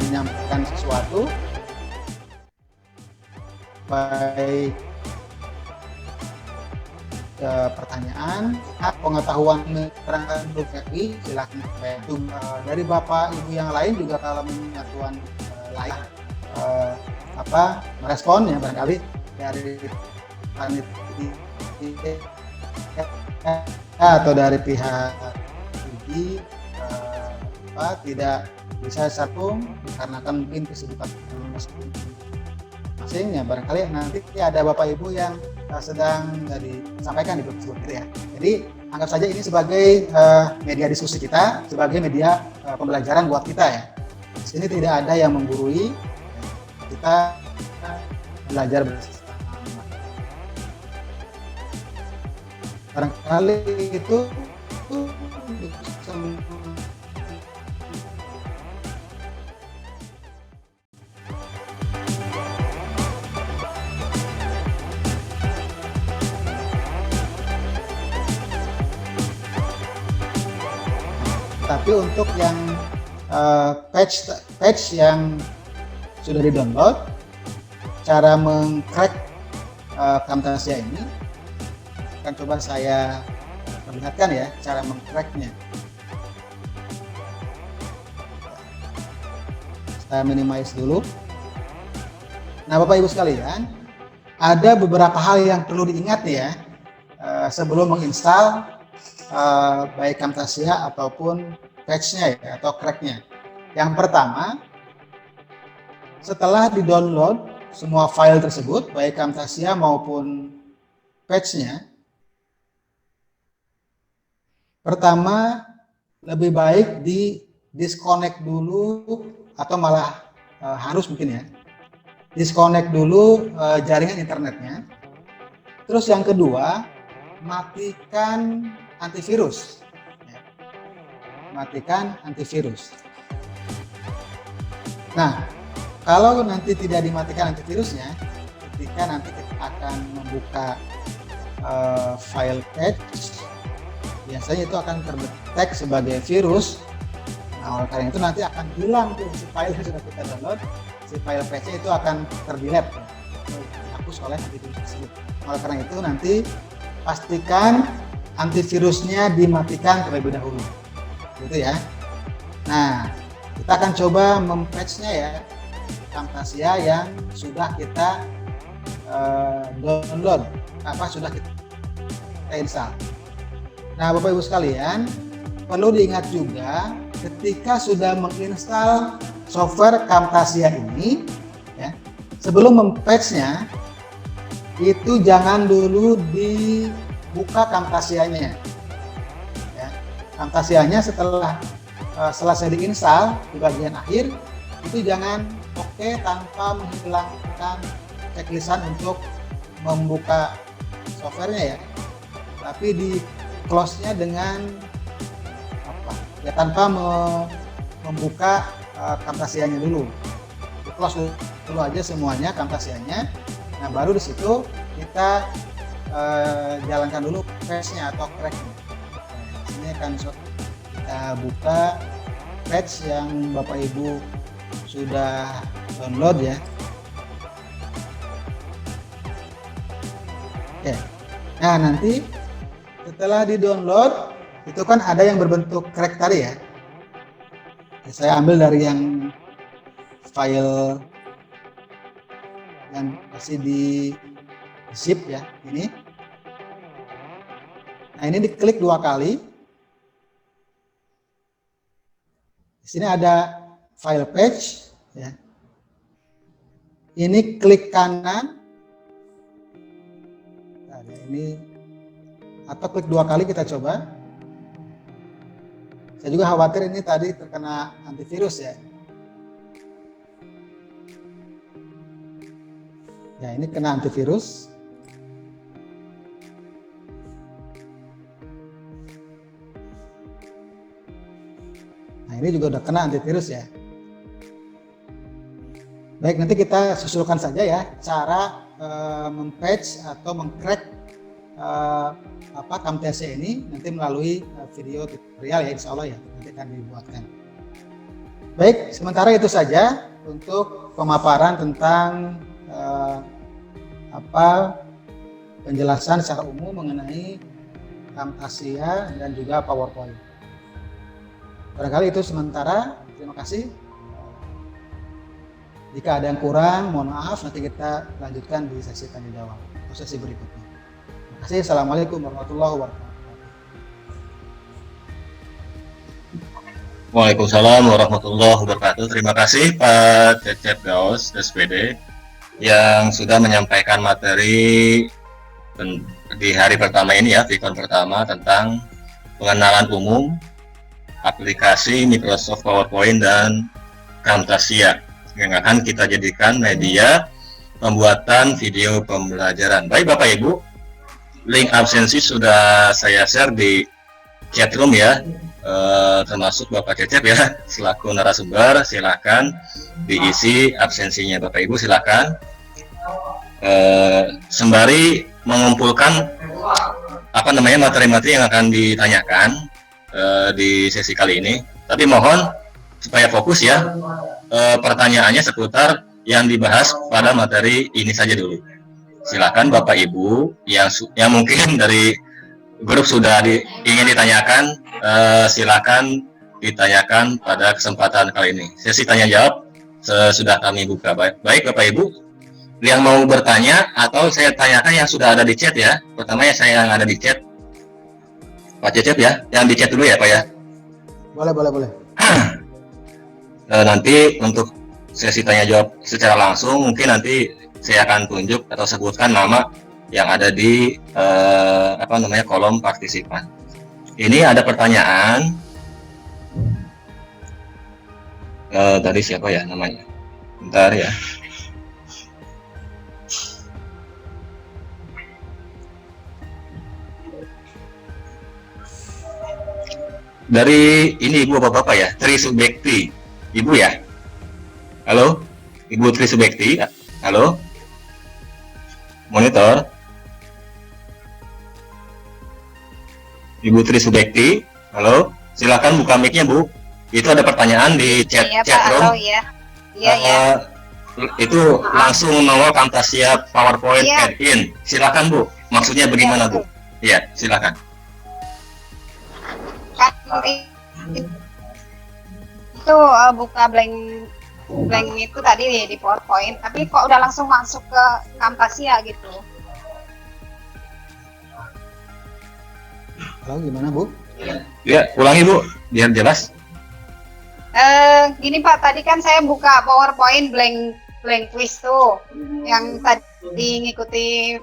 menyampaikan sesuatu, baik pertanyaan, pengetahuan menerangkan lagi, silakan dari Bapak Ibu yang lain juga kalau pengetahuan lain merespon ya barangkali dari panitia atau dari pihak uji tidak bisa satu karena kan mungkin kesibukan masing-masing ya, barangkali nanti ada Bapak Ibu yang sedang disampaikan di grup tersebut gitu ya. Jadi anggap saja ini sebagai media diskusi kita, sebagai media pembelajaran buat kita ya. Di sini tidak ada yang menggurui, kita belajar bersama. Barangkali itu tapi untuk yang patch yang sudah di-download, cara meng-crack Camtasia ini akan coba saya perlihatkan ya cara meng-cracknya. Saya minimize dulu. Nah, Bapak Ibu sekalian, ada beberapa hal yang perlu diingat ya sebelum menginstal baik Camtasia ataupun patch-nya ya, atau crack-nya. Yang pertama, setelah di-download semua file tersebut, baik Camtasia maupun patch-nya, pertama lebih baik di disconnect dulu, atau malah harus mungkin ya, disconnect dulu jaringan internetnya. Terus yang kedua, matikan antivirus. Matikan antivirus. Nah, kalau nanti tidak dimatikan antivirusnya, ketika nanti kita akan membuka file patch, biasanya itu akan terdetek sebagai virus. Nah, oleh karena itu nanti akan hilang tuh si file yang sudah kita download, si file patch-nya itu akan terdelete, dihapus oleh antivirus tersebut. Oleh karena itu nanti pastikan antivirusnya dimatikan terlebih dahulu, gitu ya. Nah, kita akan coba mempatch-nya ya Camtasia yang sudah kita download, sudah kita install. Nah, Bapak Ibu sekalian, perlu diingat juga ketika sudah menginstal software Camtasia ini, ya, sebelum mempatch-nya itu jangan dulu dibuka Camtasianya. Ya, Camtasianya setelah selesai diinstal di bagian akhir itu jangan oke tanpa menghilangkan checklistan untuk membuka softwarenya ya, tapi di close-nya dengan tanpa membuka Camtasianya dulu. Di close dulu aja semuanya Camtasianya. Nah, baru di situ kita jalankan dulu patch-nya atau crack-nya. Nah, ini akan kita buka patch yang Bapak Ibu sudah download ya. Oke. Nah, nanti setelah di-download itu kan ada yang berbentuk crack tadi ya. Saya ambil dari yang file yang masih di zip ya, ini. Nah, ini diklik 2 kali. Di sini ada file patch ya. Ini klik kanan. Nah, ini atau klik 2 kali kita coba. Saya juga khawatir ini tadi terkena antivirus ya. Ya, ini kena antivirus. Nah, ini juga udah kena antivirus ya. Baik, nanti kita susulkan saja ya cara mempatch atau mengcrack Camtasia ini nanti melalui video tutorial ya, insya Allah ya nanti akan dibuatkan. Baik, sementara itu saja untuk pemaparan tentang penjelasan secara umum mengenai Camtasia dan juga PowerPoint. Barangkali itu sementara. Terima kasih. Jika ada yang kurang, mohon maaf. Nanti kita lanjutkan di sesi tanya jawab atau sesi berikutnya. Terima kasih. Assalamualaikum warahmatullahi wabarakatuh. Waalaikumsalam warahmatullahi wabarakatuh. Terima kasih Pak Cecep Gaus, SPD, yang sudah menyampaikan materi di hari pertama ini ya, Vicon pertama tentang pengenalan umum aplikasi Microsoft PowerPoint dan Camtasia yang akan kita jadikan media pembuatan video pembelajaran. Baik Bapak Ibu, link absensi sudah saya share di chatroom ya. Termasuk Bapak Cecep ya selaku narasumber, silakan diisi absensinya Bapak Ibu, silakan sembari mengumpulkan materi-materi yang akan ditanyakan di sesi kali ini. Tapi mohon supaya fokus ya, pertanyaannya seputar yang dibahas pada materi ini saja dulu. Silakan Bapak Ibu yang mungkin dari grup sudah ingin ditanyakan, silakan ditanyakan pada kesempatan kali ini. Sesi tanya jawab sudah kami buka. Baik Bapak Ibu yang mau bertanya, atau saya tanyakan yang sudah ada di chat ya. Pertama saya yang ada di chat, Pak Cecep ya, yang di chat dulu ya Pak ya. Boleh. Nanti untuk sesi tanya jawab secara langsung mungkin nanti saya akan tunjuk atau sebutkan nama yang ada di kolom partisipan. Ini ada pertanyaan dari siapa ya namanya? Bentar ya. Dari ini Ibu Bapak ya, Tri Subekti. Ibu ya? Halo? Ibu Tri Subekti? Halo? Monitor? Ibu Tri Subekti, halo, silakan buka mic-nya Bu. Itu ada pertanyaan di chat room. Iya. Itu langsung nongol Camtasia PowerPoint add-in. Silakan Bu. Maksudnya bagaimana Bu? Iya, silakan. Itu buka blank itu tadi di PowerPoint, tapi kok udah langsung masuk ke Camtasia gitu. Halo, gimana Bu? Ya, ulangi Bu, biar jelas. Gini Pak, tadi kan saya buka PowerPoint blank quiz tuh, yang tadi ngikuti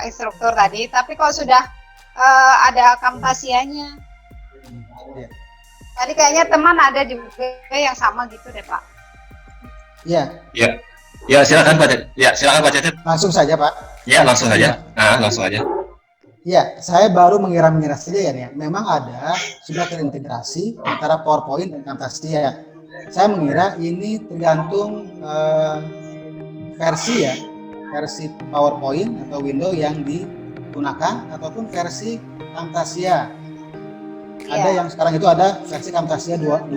instruktur tadi, tapi kok sudah ada Camtasianya. Ya. Tadi kayaknya teman ada juga yang sama gitu deh Pak. Iya. Ya, silakan Pak. Ya, silakan Pak Cecep. Langsung saja Pak. Ya, langsung aja. Langsung aja. Ya, saya baru mengira-ngira saja ya nih. Memang sudah terintegrasi antara PowerPoint dan Camtasia. Saya mengira ini tergantung versi PowerPoint atau Windows yang digunakan ataupun versi Camtasia. Ada yang sekarang itu ada versi Camtasia 2018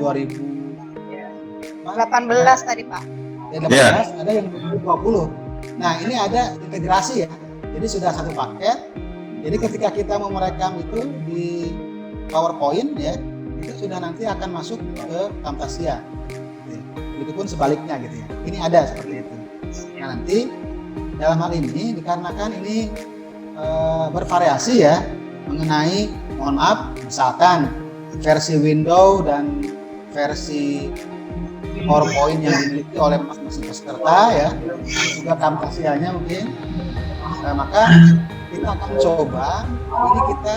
tadi Pak. Ya, 18, ada yang 2020. Nah, ini ada integrasi ya. Jadi sudah satu paket. Jadi ketika kita mau merekam itu di PowerPoint ya, itu sudah nanti akan masuk ke Camtasia. Begitupun sebaliknya gitu ya. Ini ada seperti itu. Nah, nanti dalam hal ini dikarenakan ini bervariasi ya mengenai, mohon maaf, misalkan versi Windows dan versi PowerPoint yang dimiliki oleh masing-masing peserta ya, juga Camtasianya mungkin. Nah, maka kita akan coba ini kita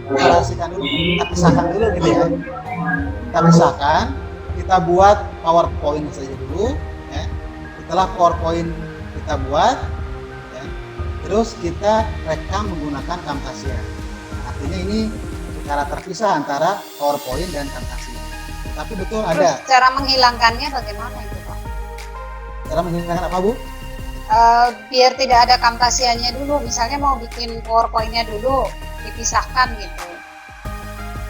narasikan dulu, kita pisahkan dulu gitu ya. Kita pisahkan, kita buat PowerPoint saja dulu ya. Setelah PowerPoint kita buat ya, terus kita rekam menggunakan Camtasia. Artinya ini secara terpisah antara PowerPoint dan Camtasia. Tapi betul terus ada. Cara menghilangkannya bagaimana itu Pak? Cara menghilangkan apa Bu? Biar tidak ada Camtasianya dulu, misalnya mau bikin PowerPoint-nya dulu dipisahkan gitu.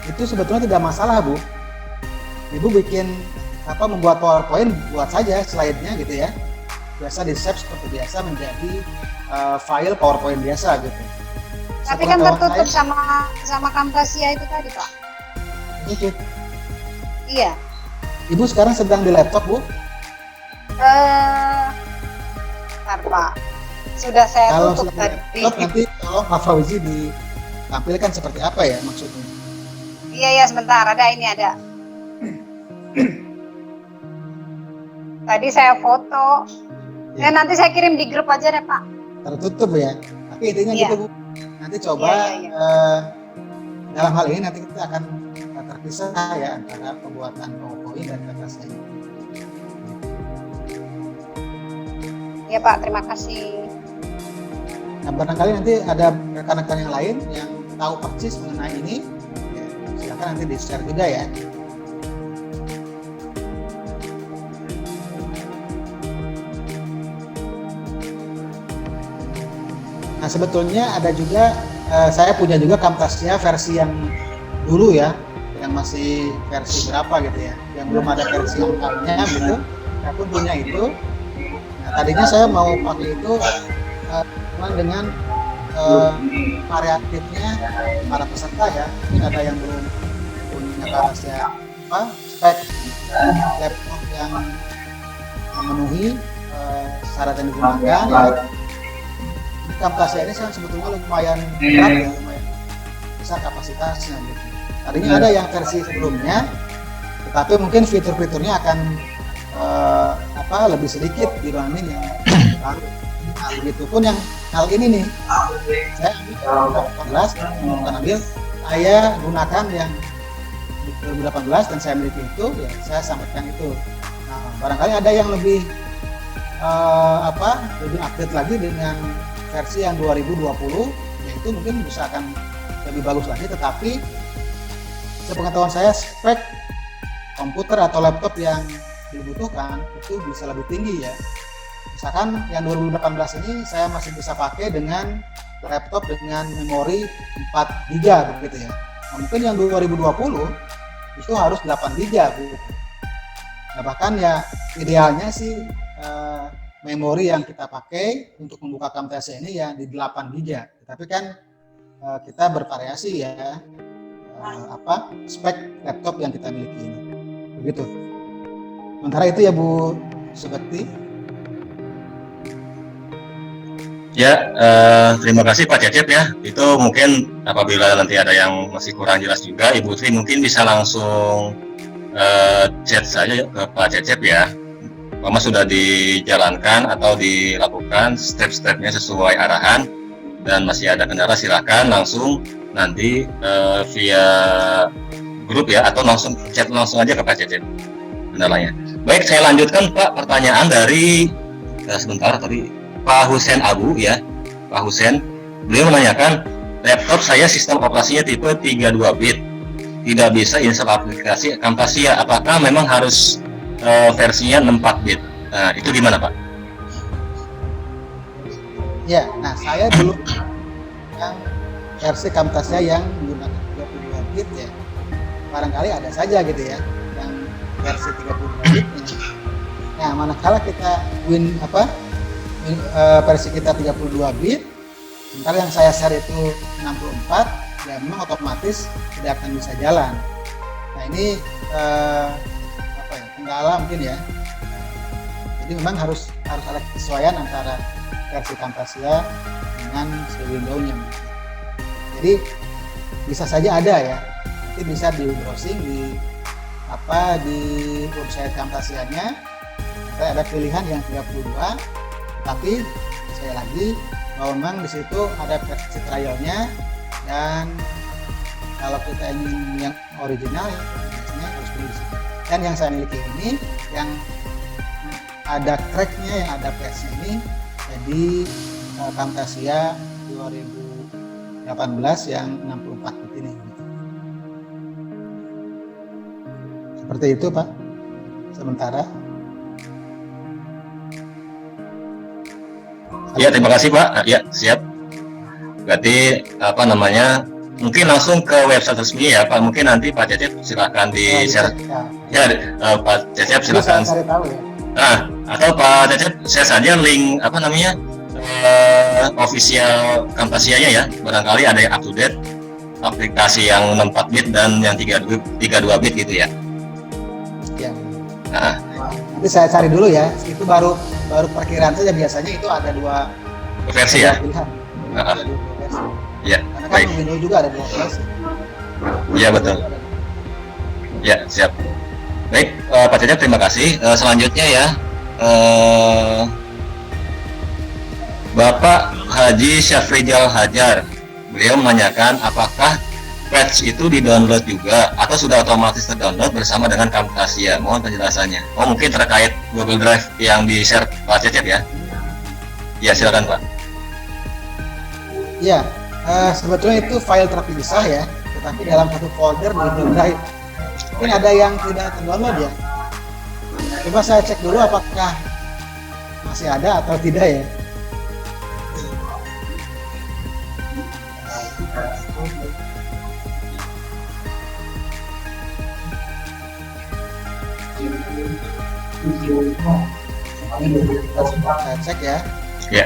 Itu sebetulnya tidak masalah Bu. Ibu bikin membuat PowerPoint, buat saja slide-nya gitu ya. Biasa di save seperti biasa menjadi file PowerPoint biasa gitu. Tapi kan tertutup sama Camtasia itu tadi Pak. Tutup. Iya. Ibu sekarang sedang di laptop Bu? Bentar Pak, sudah saya Kalau tutup sedang tadi. di laptop nanti tolong Pak Fauzi ditampilkan seperti apa ya maksudnya. Iya sebentar, ada. Tadi saya foto. Ya. Nanti saya kirim di grup aja deh Pak. Tertutup ya. Tapi intinya Iya. gitu Bu. Nanti coba Iya. dalam hal ini nanti kita akan terpisah ya antara pembuatan PowerPoint dan kertasnya. Iya Pak, terima kasih. Nah barangkali nanti ada rekan-rekan yang lain yang tahu persis mengenai ini, ya, silakan nanti di-share juga ya. Nah sebetulnya ada juga, saya punya juga Camtasia versi yang dulu ya, yang masih versi berapa gitu ya, yang belum ada versi lengkapnya gitu. Saya pun punya itu. Nah tadinya saya mau pakai itu cuman dengan variatifnya para peserta ya. Mungkin ada yang belum punya Camtasia spek laptop yang memenuhi syarat yang digunakan ya. Camtasia ini kan sebetulnya lumayan berat ya, lumayan besar kapasitasnya gitu. Tadinya ada yang versi sebelumnya, tetapi mungkin fitur-fiturnya akan lebih sedikit dibanding yang baru. Nah, begitupun yang hal ini nih, saya ambil 2018, bukan ambil, saya gunakan yang 2018 dan saya miliki itu, ya saya sampaikan itu. Nah, barangkali ada yang lebih lebih update lagi dengan versi yang 2020, yaitu mungkin bisa akan lebih bagus lagi, tetapi sepengetahuan saya spek komputer atau laptop yang dibutuhkan itu bisa lebih tinggi ya. Misalkan yang 2018 ini saya masih bisa pakai dengan laptop dengan memori 4 GB begitu ya. Nah, mungkin yang 2020 itu harus 8 GB Bu. Nah, bahkan ya idealnya sih memori yang kita pakai untuk membuka Camtasia ini ya di 8 GB. Tapi kan kita bervariasi ya spek laptop yang kita miliki ini. Begitu. Sementara itu ya Bu Sugati. Ya, terima kasih Pak Cecep ya. Itu mungkin apabila nanti ada yang masih kurang jelas juga, Ibu Tri mungkin bisa langsung chat saja ke Pak Cecep ya. Mama sudah dijalankan atau dilakukan step-stepnya sesuai arahan, dan masih ada kendala silakan langsung nanti via grup ya, atau langsung chat langsung aja ke Pak Cecep kendalanya. Baik, saya lanjutkan Pak, pertanyaan dari sebentar tadi Pak Husen Abu ya. Pak Husen, beliau menanyakan, laptop saya sistem operasinya tipe 32 bit, tidak bisa install aplikasi Camtasia, apakah memang harus versinya 64 bit. Nah, itu gimana Pak? Ya, nah saya dulu yang versi Camtasia yang menggunakan 32 bit ya. Barangkali ada saja gitu ya yang versi 32 bit ini. Nah, manakala kita versi kita 32 bit, sementara yang saya share itu 64, ya memang otomatis tidak akan bisa jalan. Nah, ini kendala mungkin ya. Jadi memang harus ada kesesuaian antara versi Camtasia dengan si Windows-nya. Jadi bisa saja ada ya. Nanti bisa di browsing di website Camtasia-nya. Ada pilihan yang 32, tapi saya lagi bahwa memang di situ ada versi trialnya, dan kalau kita ingin yang original ya biasanya harus beli di situ. Dan yang saya miliki ini yang ada cracknya, yang ada patch ini, jadi Camtasia 2018 yang 64 bit ini. Seperti itu Pak, sementara. Ya, terima kasih Pak. Ya, siap. Berarti mungkin langsung ke website resmi ya Pak. Mungkin nanti Pak Cecep silakan di-share. Ya, Pak Cecep silakan. Cari tahu ya. Nah, atau Pak Cecep share saja link official Camtasia-nya ya. Barangkali ada yang up to date aplikasi yang 64 bit dan yang 32 bit gitu ya. Ya. Nah, nanti saya cari dulu ya. Itu baru perkiraan saja, biasanya itu ada dua versi ya. Pilihan. Ada dua versi. Ya, Karena kan baik. Windows juga ada dua versi. Ya, betul. Ya, siap. Baik, Pak Cecep, terima kasih. Selanjutnya ya, eh, Bapak Haji Syafrijal Hajar. Beliau menanyakan apakah patch itu di-download juga atau sudah otomatis ter-download bersama dengan Camtasia. Mohon penjelasannya. Oh, mungkin terkait Google Drive yang di-share Pak Cecep ya? Ya, silakan Pak. Ya, sebetulnya itu file terpisah ya, tetapi dalam satu folder di Google Drive. Mungkin ada yang tidak terdownload ya. Coba saya cek dulu apakah masih ada atau tidak ya. Saya cek ya. Ya.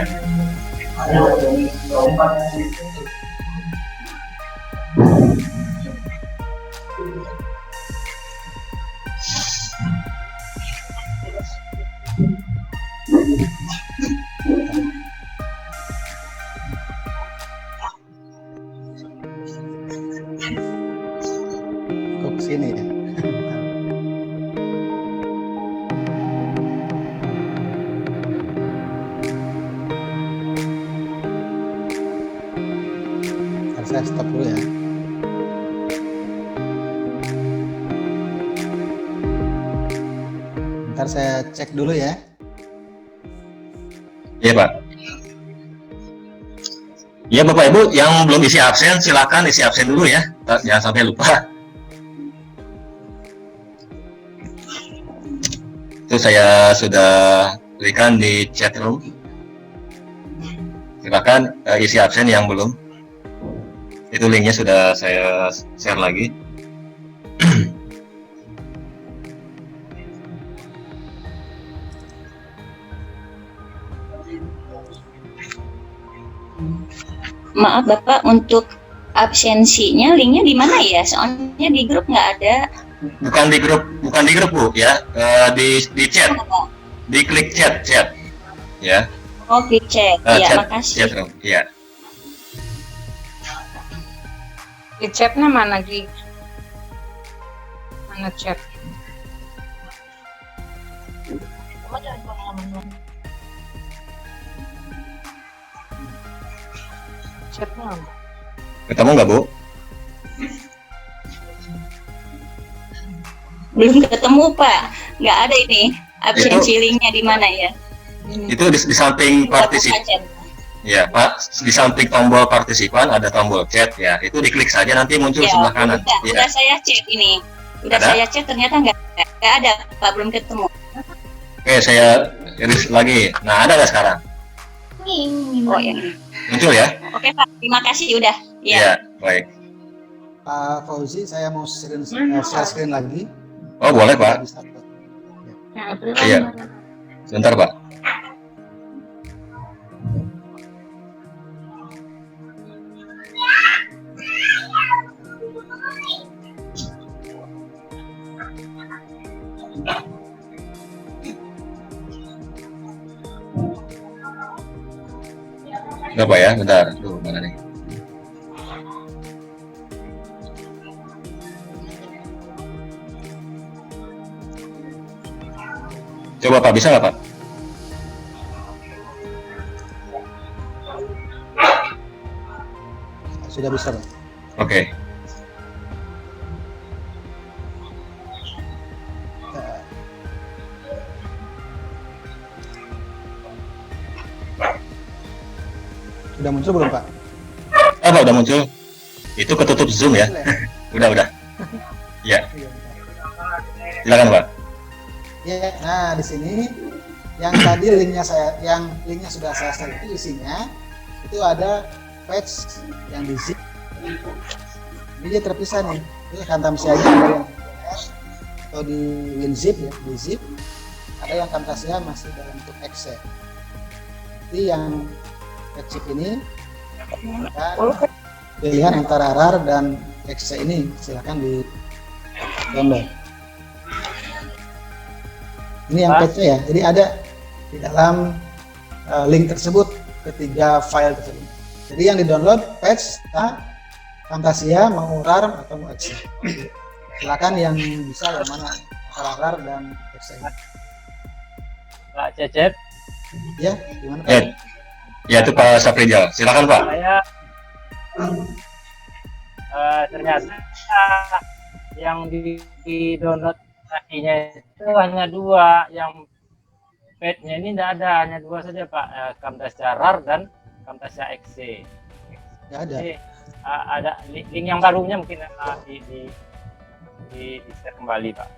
Kok kesini ya. Saya stop dulu ya. Bentar saya cek dulu ya. Iya Pak. Ya Bapak Ibu yang belum isi absen silakan isi absen dulu ya. Jangan sampai lupa. Itu saya sudah berikan di chat room. Silakan isi absen yang belum. Itu linknya sudah saya share lagi. Maaf Bapak, untuk absensinya linknya di mana ya? Soalnya di grup nggak ada. Bukan di grup Bu ya. Di chat. Diklik chat ya. Oh, klik chat. Ya, Chat, makasih. chat room. Ya. Di chatnya mana di mana chat? Chatnya apa? Ketemu nggak Bu? Belum ketemu Pak. Nggak ada ini. Absensi linknya di mana ya? Itu di samping partisipan. Ya Pak, di samping tombol partisipan ada tombol chat ya. Itu diklik saja nanti muncul Ya, sebelah kanan. udah saya chat ini. Udah Ada? saya chat ternyata nggak ada Pak, belum ketemu. Oke, saya iris lagi. Nah, ada nggak sekarang? Oh ya. Muncul ya? Oke Pak, terima kasih udah. Ya. Iya, baik. Pak Fauzi, saya mau share screen lagi. Oh, boleh Pak. Bisa, Pak. Iya. Sebentar Pak. Enggak Pak ya, bentar. Tuh, mana nih? Coba Pak, bisa nggak Pak? Sudah bisa, Pak. Oke. Sudah muncul belum, Pak? Oh, Pak, udah muncul. Itu ketutup Zoom ya? Udah. Ya, silakan Pak. Ya, nah di sini yang tadi linknya sudah saya share itu isinya itu ada patch yang di zip. Ini dia terpisah nih. Ini Camtasia aja ada yang atau di WinZip ya, di zip. Ada yang Camtasia masih dalam bentuk exe. Jadi yang patch zip ini dan pilihan antara RAR dan exe ini silakan di download. Ini yang patch-nya ya. Jadi ada di dalam link tersebut ketiga file tersebut. Jadi yang di-download patch Camtasia mau RAR atau mau exe. Silakan yang bisa yang mana RAR dan FC. Pak Cecep, Ya, gimana Pak? Ya itu Pak Safrizal. Silakan Pak. saya ternyata yang di download kakinya itu hanya 2, yang padnya ini tidak ada, hanya 2 saja Pak, Camtasia RAR dan Camtasia XC. Nggak ada. Jadi, ada link yang barunya mungkin di share kembali Pak.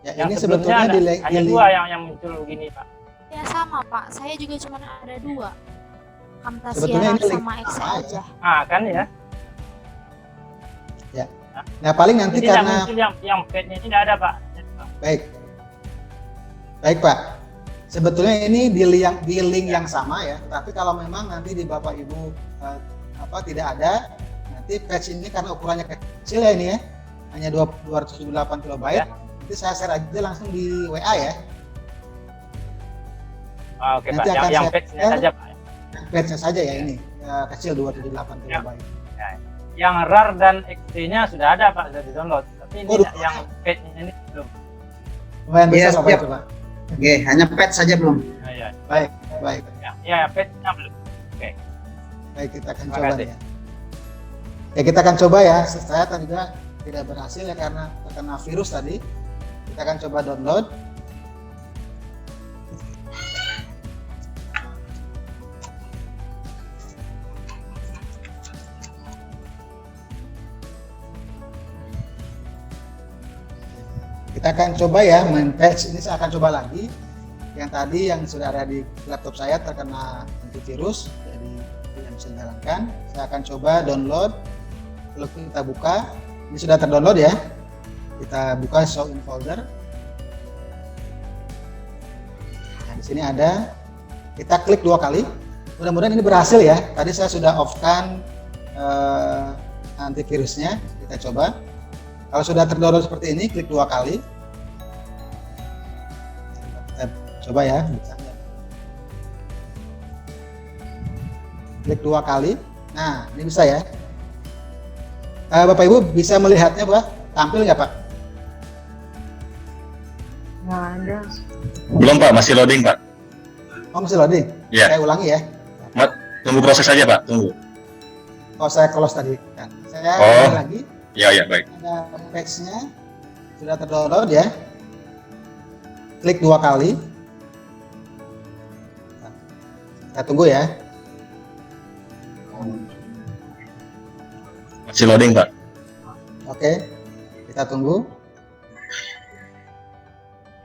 Ya, Yang ini sebelumnya sebetulnya hanya 2 yang muncul begini Pak. Ya sama Pak, saya juga cuma ada 2. Camtasia Sebetulnya ini RAR link sama Excel sama aja. Kan ya. Nah, paling nanti Jadi yang karena muncul yang padnya ini tidak ada Pak. baik. Baik, Pak. Sebetulnya ini di link yang sama ya, tapi kalau memang nanti di Bapak Ibu tidak ada, nanti patch ini karena ukurannya kecil ya ini ya, hanya 278 KB. Ya. Nanti saya share aja langsung di WA ya. Oke Nanti Pak, akan yang saya patch-nya share. saja Pak. Patch-nya saja ya ini, kecil 278 Ya. KB. Yang RAR dan XT-nya sudah ada Pak, sudah di-download. Tapi ini Oh, yang patch-nya ini belum. Lumayan Iya, besar Pak siap. itu, Pak. Oke, hanya patch saja belum. Nah, ya. Baik, baik. Ya, patch-nya belum. Baik, kita akan Terima coba kasih. ya. Ya, kita akan coba ya. Saya tadi juga tidak berhasil ya karena terkena virus tadi. Kita akan coba download. Kita akan coba ya main patch ini, saya akan coba lagi. Yang tadi yang sudah ada di laptop saya terkena antivirus, jadi tidak bisa dijalankan. Saya akan coba download. Lalu kita buka, ini sudah terdownload ya. Kita buka show in folder. Nah, di sini ada. Kita klik 2 kali. Mudah-mudahan ini berhasil ya. Tadi saya sudah off-kan antivirusnya. Kita coba. Kalau sudah terdownload seperti ini, klik 2 kali. Kita coba ya. Klik 2 kali. Nah, ini bisa ya. Bapak Ibu bisa melihatnya, Pak? Tampil nggak, Pak? Nggak ada. Belum Pak, masih loading Pak. Oh, masih loading? Iya. Saya ulangi ya. Tunggu proses saja Pak, tunggu. Oh, saya close tadi. Kan. Saya Oh. ulangi lagi. Ya, baik. Ada patch-nya. Sudah terdownload ya. Klik 2 kali. Kita tunggu ya. Masih loading Pak. Oke, kita tunggu.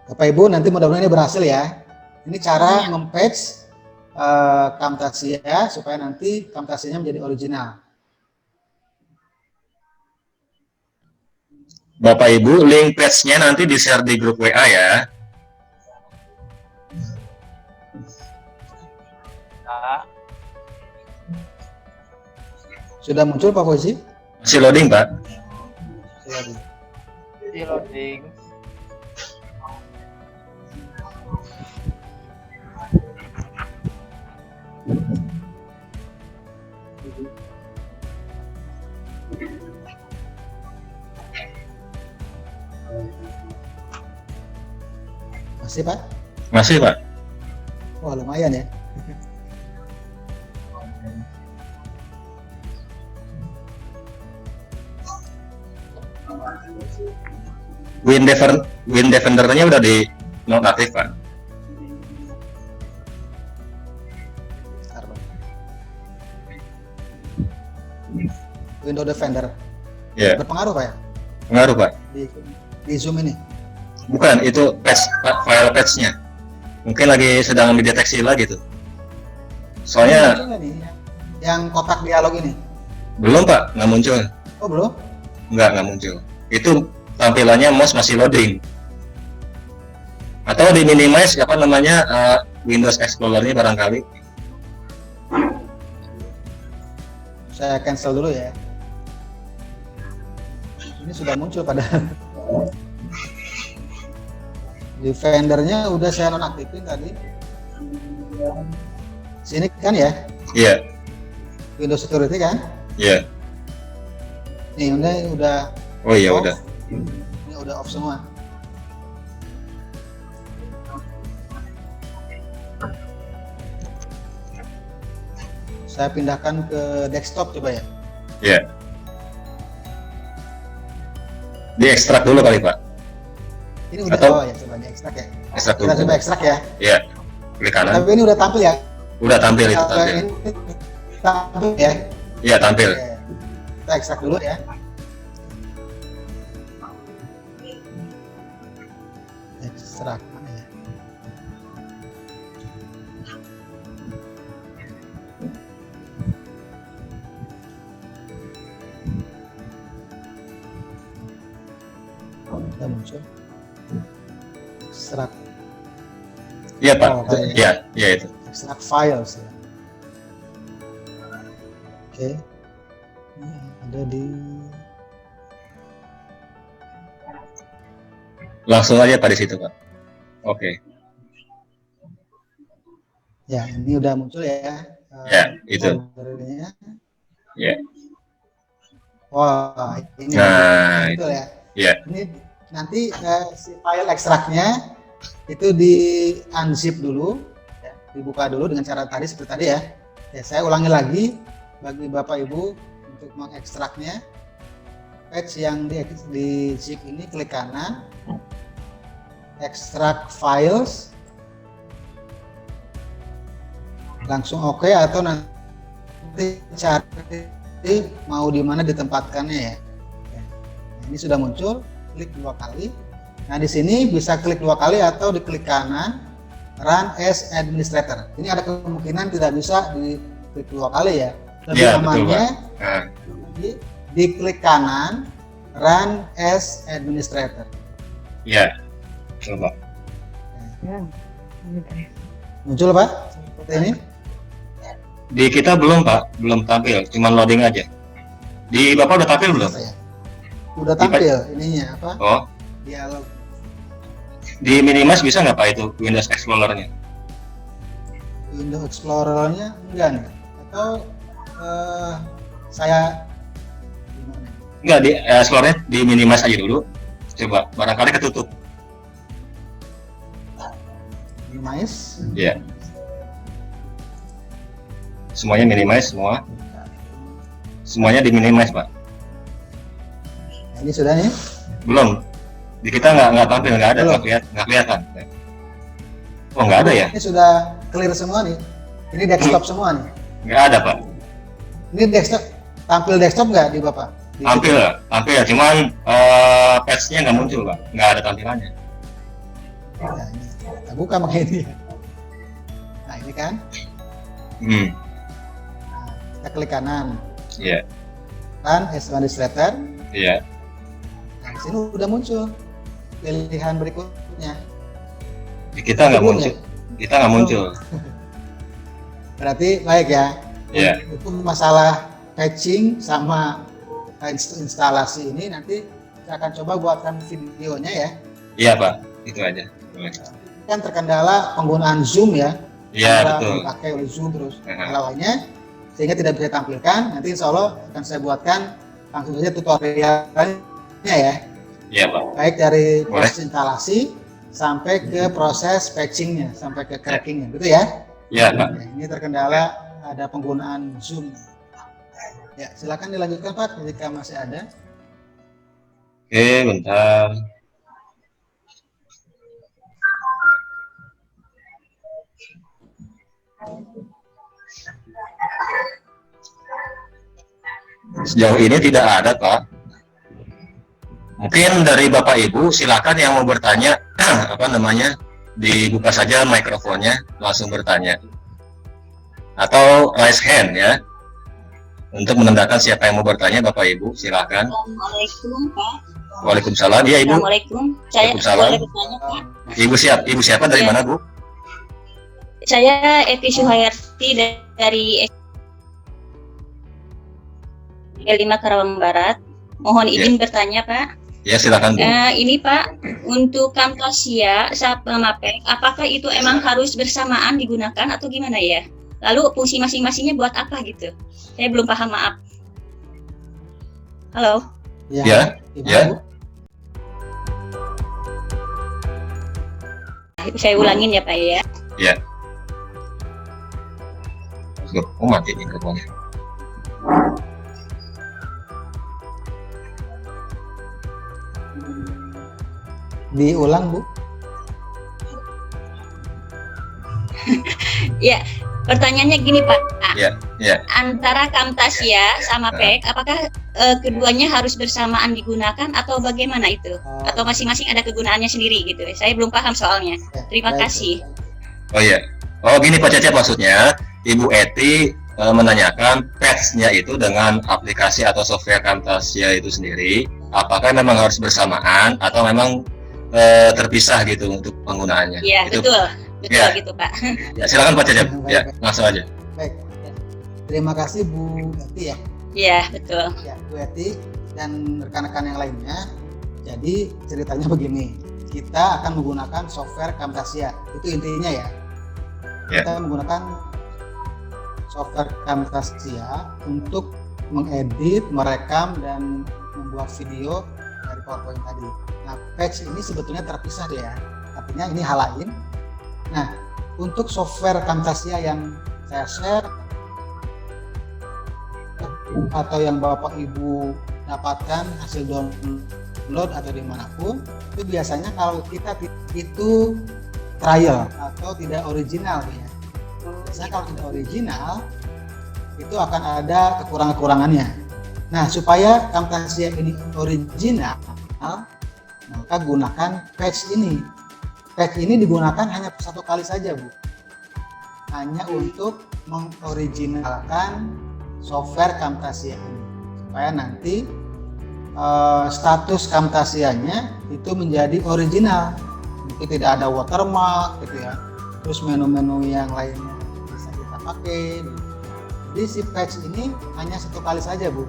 Bapak Ibu, nanti mudah-mudahan ini berhasil ya. Ini cara mempatch Camtasia supaya nanti Camtasianya menjadi original. Bapak Ibu, link patch-nya nanti di-share di grup WA ya. Nah, Sudah muncul Pak Fauzi? Masih loading Pak. di loading. Masih Pak? Masih Pak. Wah, lumayan ya. Win Defender-nya udah di nonaktif Pak. Bentar, Pak. Windows Defender. Ya, Berpengaruh Pak ya? pengaruh Pak. Di Zoom ini? Bukan, itu patch, file patch-nya. Mungkin lagi sedang dideteksi lagi tuh. Soalnya Muncul nggak nih, yang kotak dialog ini? belum Pak, nggak muncul. Oh, belum? Nggak muncul. Itu tampilannya mouse masih loading. Atau di minimize apa namanya Windows Explorer-nya barangkali. Saya cancel dulu ya. Ini sudah muncul padahal. Defender-nya udah saya nonaktifin tadi. Sini kan ya? Iya, Windows Security kan? iya. Nih, udah Oh iya off. udah. Ini udah off semua. Saya pindahkan ke desktop coba ya. Ya. Diekstrak dulu kali Pak. Ini udah Atau- ya, coba diekstrak ya. Ekstrak Kita dulu. coba ekstrak ya. Ya. Klik kanan. Tapi ini udah tampil ya. Udah tampil itu Kalau tampil. ini tampil ya. Iya tampil. Oke. Kita ekstrak dulu ya. Ekstrak mana ya? Udah muncul. Ekstrak, Iya Pak. Oh, kayak- Iya, iya itu. ekstrak files ya. Oke. Ini ada di Langsung aja Pak di situ Pak. Oke. ya, ini udah muncul ya. Ya, itu. foldernya. Ya. Wah, ini Nah, betul ya. Iya. Ini nanti si file ekstraknya itu di unzip dulu, ya, dibuka dulu dengan cara tadi seperti tadi ya. Ya, saya ulangi lagi bagi Bapak Ibu untuk mengekstraknya. Patch yang di zip ini klik kanan, extract files, langsung oke atau nanti cari mau di mana ditempatkannya ya. Ini sudah muncul, klik 2 kali. Nah, di sini bisa klik 2 kali atau diklik kanan, run as administrator. Ini ada kemungkinan tidak bisa diklik 2 kali ya. Lebih Iya, betul, amannya Nah, diklik kanan, run as administrator. iya. Coba. Muncul Pak? Seperti ini? Di kita belum Pak, belum tampil, cuma loading aja. Di Bapak udah tampil belum? Apa ya? Udah tampil ininya apa? Oh, Dialog. di minimize bisa nggak Pak itu Windows Explorer-nya? Windows Explorer-nya enggak nih. Atau saya gimana? Enggak, di Explorer-nya di minimize aja dulu. Coba, barangkali ketutup. Minimize. Iya. Semuanya minimize semua. Semuanya di minimize Pak. Nah, ini sudah nih. Belum. Di kita nggak tampil, nggak ada, Belum. nggak kelihatan. Oh nggak ada ya? Ini sudah clear semua nih. Ini desktop semua nih. Nggak ada Pak. Ini desktop, tampil desktop nggak di Bapak? Di Tampil, tampil. Cuman patch-nya nggak muncul Pak. Nggak ada tampilannya. Nah, ini kita buka makanya ini. Nah, ini kan. Hmm. Nah, kita klik kanan. Iya, Run as administrator. iya. Nah, di sini udah muncul pilihan berikutnya. Di kita nggak Belum muncul. ya? Kita nggak muncul. Berarti baik ya. Iya. Untuk masalah patching sama instalasi ini nanti saya akan coba buatkan videonya ya. Iya Pak. Itu aja. Boleh. Kan terkendala penggunaan Zoom ya. Iya Antara betul. Pakai oleh Zoom terus Aha. lawannya sehingga tidak bisa tampilkan. Nanti insya Allah akan saya buatkan langsung saja tutorialnya ya. Iya Pak. Baik dari Boleh. proses instalasi sampai ke proses patchingnya, sampai ke crackingnya, gitu ya. Iya Pak. Nah, ini terkendala ada penggunaan Zoom. Ya, silakan dilanjutkan Pak jika masih ada. Oke, bentar. Sejauh ini tidak ada Pak. Mungkin dari Bapak Ibu silakan yang mau bertanya apa namanya dibuka saja mikrofonnya langsung bertanya atau raise hand ya untuk menandakan siapa yang mau bertanya. Bapak Ibu silakan. Assalamualaikum Pak. Waalaikumsalam. Ya Ibu. Assalamualaikum. Saya Waalaikumsalam. boleh bertanya Pak? Ibu siapa dari Ya. mana Bu? Saya Evi Suhayarti dari L5 Karawang Barat. Mohon izin bertanya Pak. Ya silakan Bu. Ini Pak, untuk Camtasia sama Mapek, apakah itu emang harus bersamaan digunakan atau gimana ya? Lalu fungsi masing-masingnya buat apa gitu? Saya belum paham, maaf. Halo. Ya, Ibu. ya. Saya ulangin ya Pak ya. Ya. Oh, mati mikrofonnya. Diulang, Bu. Ya, pertanyaannya gini Pak. Ya. Antara Camtasia sama PEC, apakah keduanya harus bersamaan digunakan atau bagaimana itu? Atau masing-masing ada kegunaannya sendiri gitu? Saya belum paham soalnya. Terima kasih. Oh iya. Oh gini Pak Cecep, maksudnya Ibu Eti menanyakan patch-nya itu dengan aplikasi atau software Camtasia itu sendiri, apakah memang harus bersamaan atau memang terpisah gitu untuk penggunaannya? Iya, Itu, betul ya. gitu Pak. Ya, silakan Pak Cecep. Ya, Baik. langsung aja. Baik. Terima kasih Bu Eti ya. Iya, betul. Ya, Bu Eti dan rekan-rekan yang lainnya. Jadi ceritanya begini, kita akan menggunakan software Camtasia. Itu intinya ya. Ya. Kita menggunakan software Camtasia untuk mengedit, merekam, dan membuat video dari PowerPoint tadi. Nah, patch ini sebetulnya terpisah ya. Artinya ini hal lain. Nah, untuk software Camtasia yang saya share atau yang Bapak Ibu dapatkan hasil download atau dimanapun, itu biasanya kalau kita itu trial atau tidak original ya. Biasanya kalau tidak original itu akan ada kekurangan-kekurangannya. Nah, supaya Camtasia ini original, maka gunakan patch ini. Patch ini digunakan hanya satu kali saja, Bu. Hanya untuk mengoriginalkan software Camtasia ini, supaya nanti status Camtasianya itu menjadi original, itu tidak ada watermark gitu ya, terus menu-menu yang lainnya bisa kita pakai. Jadi si patch ini hanya satu kali saja, Bu,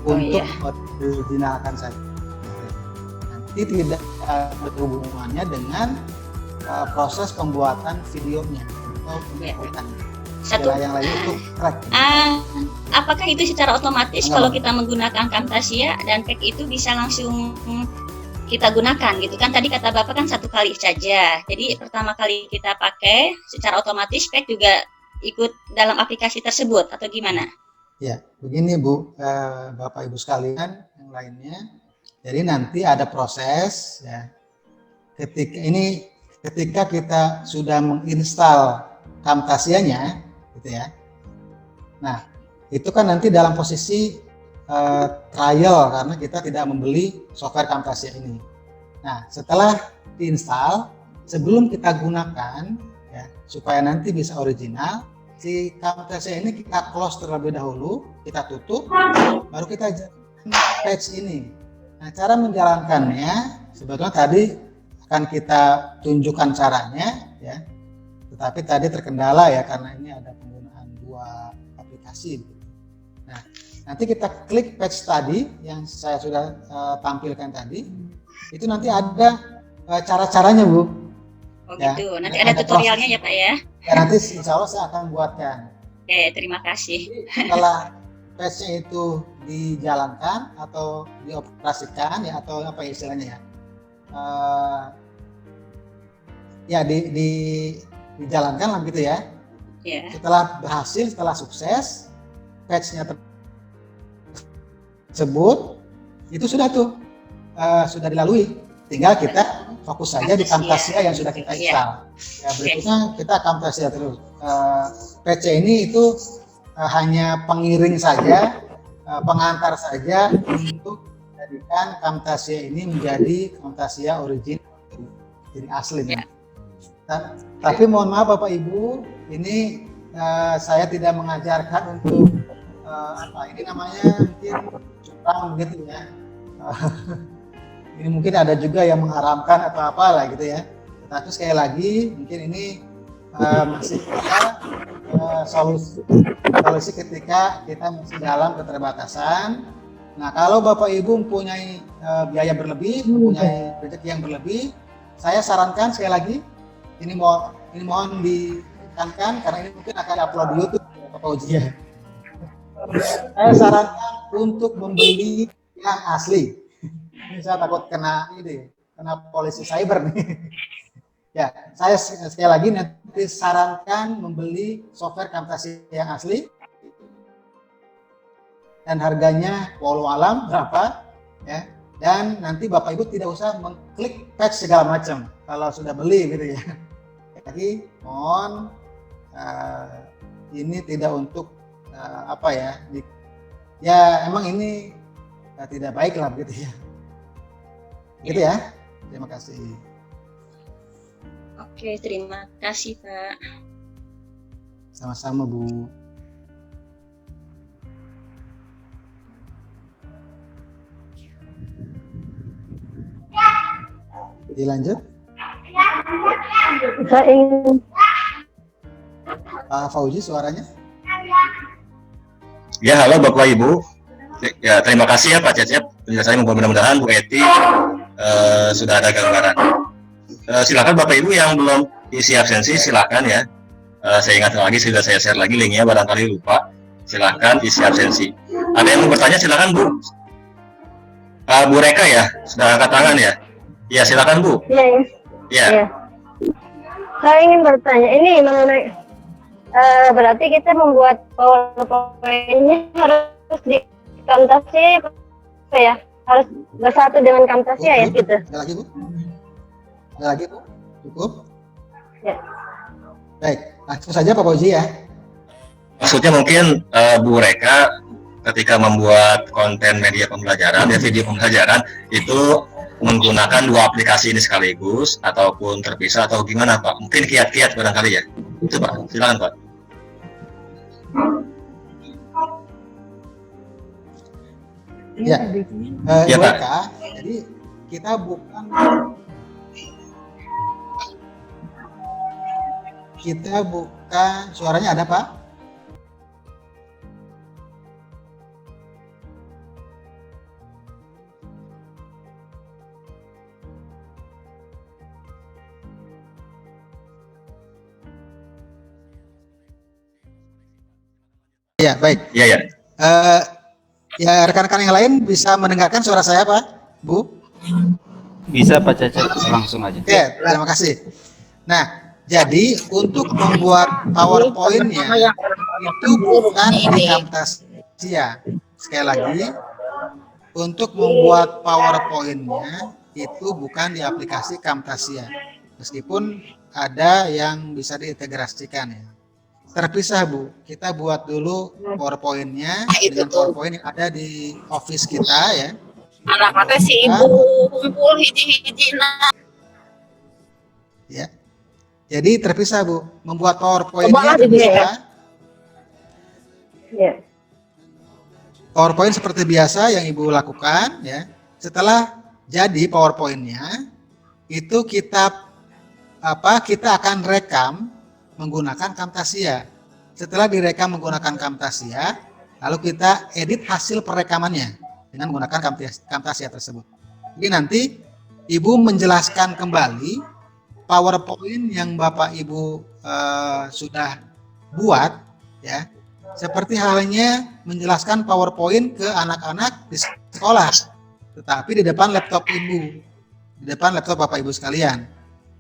untuk originalkan saja. Nanti tidak ada hubungannya dengan proses pembuatan videonya atau pembuatan. Yang lain itu track. Apakah itu secara otomatis kalau kita menggunakan Camtasia dan PEC itu bisa langsung kita gunakan gitu kan? Tadi kata Bapak kan satu kali saja. Jadi pertama kali kita pakai secara otomatis PEC juga ikut dalam aplikasi tersebut atau gimana? Ya, begini Bu, Bapak Ibu sekalian yang lainnya. Jadi nanti ada proses ya. Ketika kita sudah menginstal Camtasianya gitu ya. Nah, itu kan nanti dalam posisi trial karena kita tidak membeli software Camtasia ini. Nah, setelah diinstal, sebelum kita gunakan ya, supaya nanti bisa original, si Camtasia ini kita close terlebih dahulu, kita tutup, baru kita patch ini. Nah, cara menjalankannya sebetulnya tadi akan kita tunjukkan caranya ya. Tetapi tadi terkendala ya karena ini ada penggunaan dua aplikasi. Nah, nanti kita klik patch tadi yang saya sudah tampilkan tadi. Itu nanti ada cara-caranya, Bu. Oh ya, gitu. Nanti ada tutorialnya ya Pak ya? Ya, nanti insya Allah saya akan buatkan. Oke, terima kasih. Setelah patch-nya itu dijalankan atau dioperasikan ya atau apa istilahnya ya? Ya dijalankan lah gitu ya. Yeah. Setelah berhasil, setelah sukses, patch-nya tersebut itu sudah tuh sudah dilalui. Tinggal kita fokus saja di Camtasia yang sudah kita install. Ya, berikutnya kita Camtasia terus. patch ini itu hanya pengiring saja, pengantar saja untuk menjadikan Camtasia ini menjadi Camtasia original, jadi asli. Yeah. Tapi mohon maaf Bapak Ibu, ini saya tidak mengajarkan untuk ini namanya mungkin curang gitu ya. Ini mungkin ada juga yang mengharamkan atau apalah gitu ya. Tapi sekali lagi mungkin ini masih solusi ketika kita masih dalam keterbatasan. Nah, kalau Bapak Ibu mempunyai biaya berlebih, mempunyai rezeki yang berlebih, saya sarankan sekali lagi ini mohon ditekankan karena ini mungkin akan upload di YouTube Bapak Uji ya. Saya sarankan untuk membeli yang asli. Ini saya takut kena polisi cyber nih. Ya, saya sekali lagi disarankan membeli software Camtasia yang asli dan harganya walau alam berapa ya, dan nanti Bapak Ibu tidak usah mengklik patch segala macam kalau sudah beli gitu ya. Jadi mohon ini tidak untuk apa ya, ya emang ini tidak baik lah begitu ya. Gitu ya. Terima kasih. Oke, terima kasih Pak. Sama-sama Bu. Dilanjut. Saya ingin Pak Fauzi suaranya. Ya, halo Bapak Ibu. Ya, terima kasih ya Pak Cecep. Penjelasannya mudah-mudahan Bu Eti sudah ada gambaran. Silakan Bapak Ibu yang belum isi absensi, silakan ya. Saya ingatkan lagi, sudah saya share lagi linknya, barangkali lupa. Silakan isi absensi. Ada yang mau bertanya, silakan Bu. Bu Reka ya, sudah angkat tangan ya. Ya, silakan Bu. Iya, ya. Ya. Ya. Saya ingin bertanya, ini mengenai berarti kita membuat PowerPoint-nya harus di Camtasia apa ya? Harus bersatu dengan Camtasia ya gitu. Ada lagi Bu? Ada lagi Bu? Cukup? Ya. Baik, langsung saja Pak Fauzi ya. Maksudnya mungkin Bu Reka ketika membuat konten media pembelajaran, ya video pembelajaran itu menggunakan dua aplikasi ini sekaligus ataupun terpisah atau gimana Pak? Mungkin kiat-kiat barangkali ya. Itu Pak, silakan Pak. Ya, Ya, Bu Pak. Reka, jadi kita bukan suaranya ada Pak? Ya, baik. Iya, ya. Ya, rekan-rekan yang lain bisa mendengarkan suara saya Pak? Bu? Bisa Pak Cecep, langsung aja. Oke, terima kasih. Nah, jadi untuk membuat PowerPoint-nya itu bukan di Camtasia. Sekali lagi, untuk membuat PowerPoint-nya itu bukan di aplikasi Camtasia. Meskipun ada yang bisa diintegrasikan ya. Terpisah Bu, kita buat dulu PowerPoint-nya dengan PowerPoint yang ada di Office kita ya. Anak-anak si ibu kumpul hiji-hiji Ya. Jadi terpisah Bu, membuat PowerPoint-nya Cobalah terpisah. ya. Ya. PowerPoint seperti biasa yang Ibu lakukan ya. Setelah jadi PowerPoint-nya, itu kita akan rekam menggunakan Camtasia. Setelah direkam menggunakan Camtasia, lalu kita edit hasil perekamannya dengan menggunakan Camtasia tersebut. Jadi nanti Ibu menjelaskan kembali PowerPoint yang Bapak Ibu sudah buat ya. Seperti halnya menjelaskan PowerPoint ke anak-anak di sekolah, tetapi di depan laptop Ibu, di depan laptop Bapak Ibu sekalian.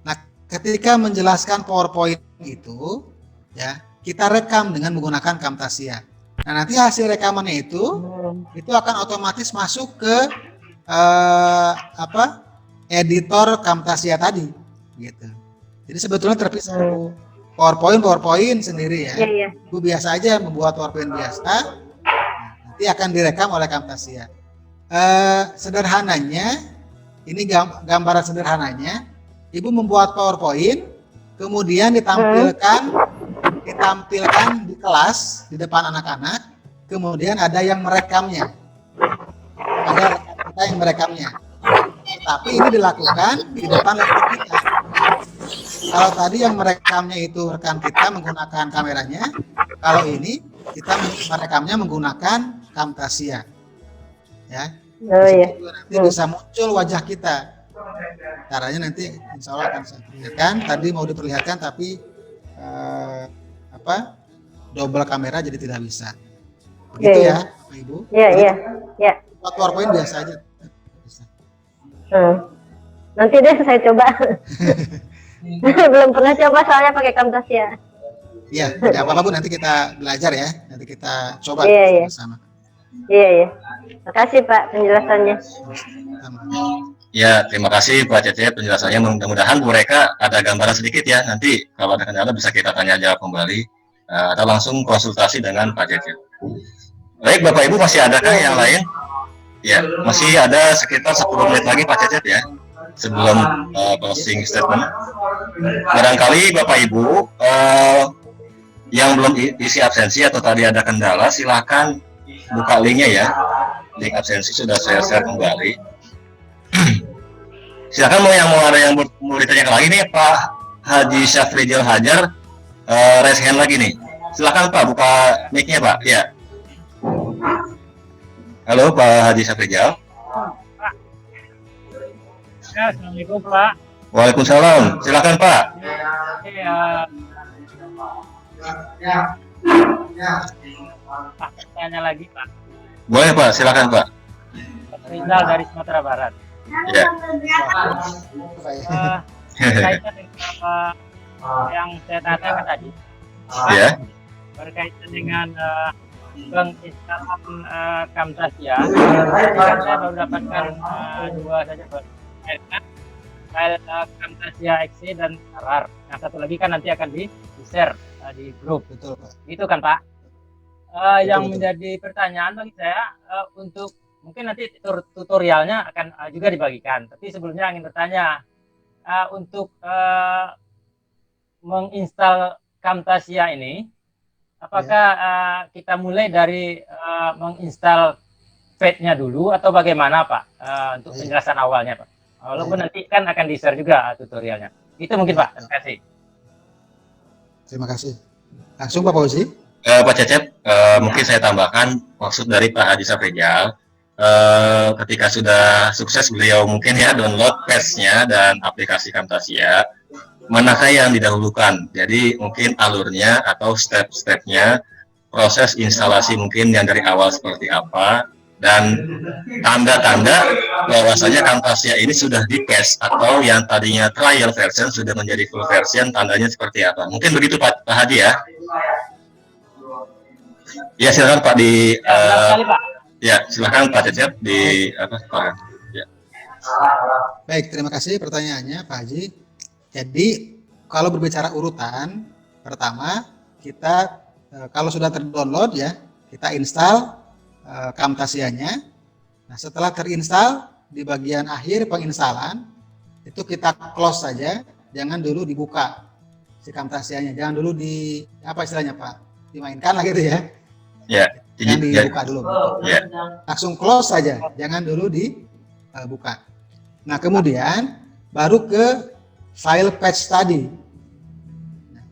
Nah, ketika menjelaskan PowerPoint itu, ya kita rekam dengan menggunakan Camtasia. Nah, nanti hasil rekamannya itu akan otomatis masuk ke editor Camtasia tadi, gitu. Jadi sebetulnya terpisah PowerPoint sendiri ya. Iya. Bu biasa aja membuat PowerPoint biasa, nanti akan direkam oleh Camtasia. Sederhananya, ini gambaran sederhananya, Ibu membuat PowerPoint, kemudian ditampilkan di kelas di depan anak-anak, kemudian ada yang merekamnya, ada rekan kita yang merekamnya. Tapi ini dilakukan di depan laptop kita. Kalau tadi yang merekamnya itu rekan kita menggunakan kameranya, kalau ini kita merekamnya menggunakan Camtasia. Ya. Oh iya. Nanti bisa muncul wajah kita. Caranya nanti insya Allah akan saya perlihatkan. Tadi mau diperlihatkan tapi double kamera jadi tidak bisa. Begitu ya, Bapak Ibu. Iya. Buat PowerPoint biasa aja. Nanti deh saya coba. Belum pernah coba soalnya pakai Camtasia. Iya, tidak apa-apa Bu, nanti kita belajar ya. Nanti kita coba Iya. bersama. Iya. Makasih Pak penjelasannya. Ya, terima kasih Pak Cecep penjelasannya. Mudah-mudahan mereka ada gambaran sedikit ya. Nanti kalau ada kendala bisa kita tanya jawab kembali atau langsung konsultasi dengan Pak Cecep. Baik, Bapak Ibu masih adakah yang lain? Ya, masih ada sekitar 10 menit lagi Pak Cecep ya, sebelum closing statement. Barangkali Bapak Ibu yang belum isi absensi atau tadi ada kendala, silakan buka linknya ya. Link absensi sudah saya share kembali. Silakan mau ada yang mau ditanyakan lagi nih Pak Haji Syafridil Hajar, raise hand lagi nih. Silakan Pak buka mic-nya Pak. Ya. Halo Pak Haji Syafridil. Ya, Assalamualaikum Pak. Waalaikumsalam. Silakan Pak. Pak, tanya lagi Pak. Boleh Pak, silakan Pak. Rizal dari Sumatera Barat. Ya. Berkaitan dengan yang saya tanyakan tadi. Ya. Berkaitan dengan penginstalan Camtasia, saya baru dapatkan dua saja file Camtasia exe dan RAR. Yang satu lagi kan nanti akan di-share di grup. Betul Pak. Gitu kan Pak? Yang menjadi pertanyaan bagi saya untuk mungkin nanti tutorialnya akan juga dibagikan. Tapi sebelumnya ingin bertanya untuk menginstal Camtasia ini, apakah kita mulai dari menginstal page-nya dulu atau bagaimana Pak untuk penjelasan awalnya Pak? Walaupun nanti kan akan di-share juga tutorialnya. Itu mungkin Pak. Terima kasih. Terima kasih. Langsung Pak Fauzi. Pak Cecep, mungkin saya tambahkan maksud dari Pak Haji Syafridil. Ketika sudah sukses beliau mungkin ya download page-nya dan aplikasi Camtasia, manakah yang didahulukan? Jadi mungkin alurnya atau step-stepnya, proses instalasi mungkin yang dari awal seperti apa, dan tanda-tanda bahwasanya Camtasia ini sudah di cache atau yang tadinya trial version sudah menjadi full version, tandanya seperti apa? Mungkin begitu Pak Haji ya. Ya silakan Pak di ya silakan Pak Cecep di apa Pak. Ya. Baik, terima kasih pertanyaannya Pak Haji. Jadi kalau berbicara urutan, pertama kita kalau sudah terdownload ya, kita install Camtasianya. Nah, setelah terinstall di bagian akhir penginstalan itu kita close saja, jangan dulu dibuka si Camtasianya, jangan dulu di apa istilahnya Pak, dimainkan lah gitu ya. Ya. Jangan dibuka dulu. Ya. Langsung close saja, jangan dulu dibuka. Nah, kemudian baru ke file patch tadi. Nah,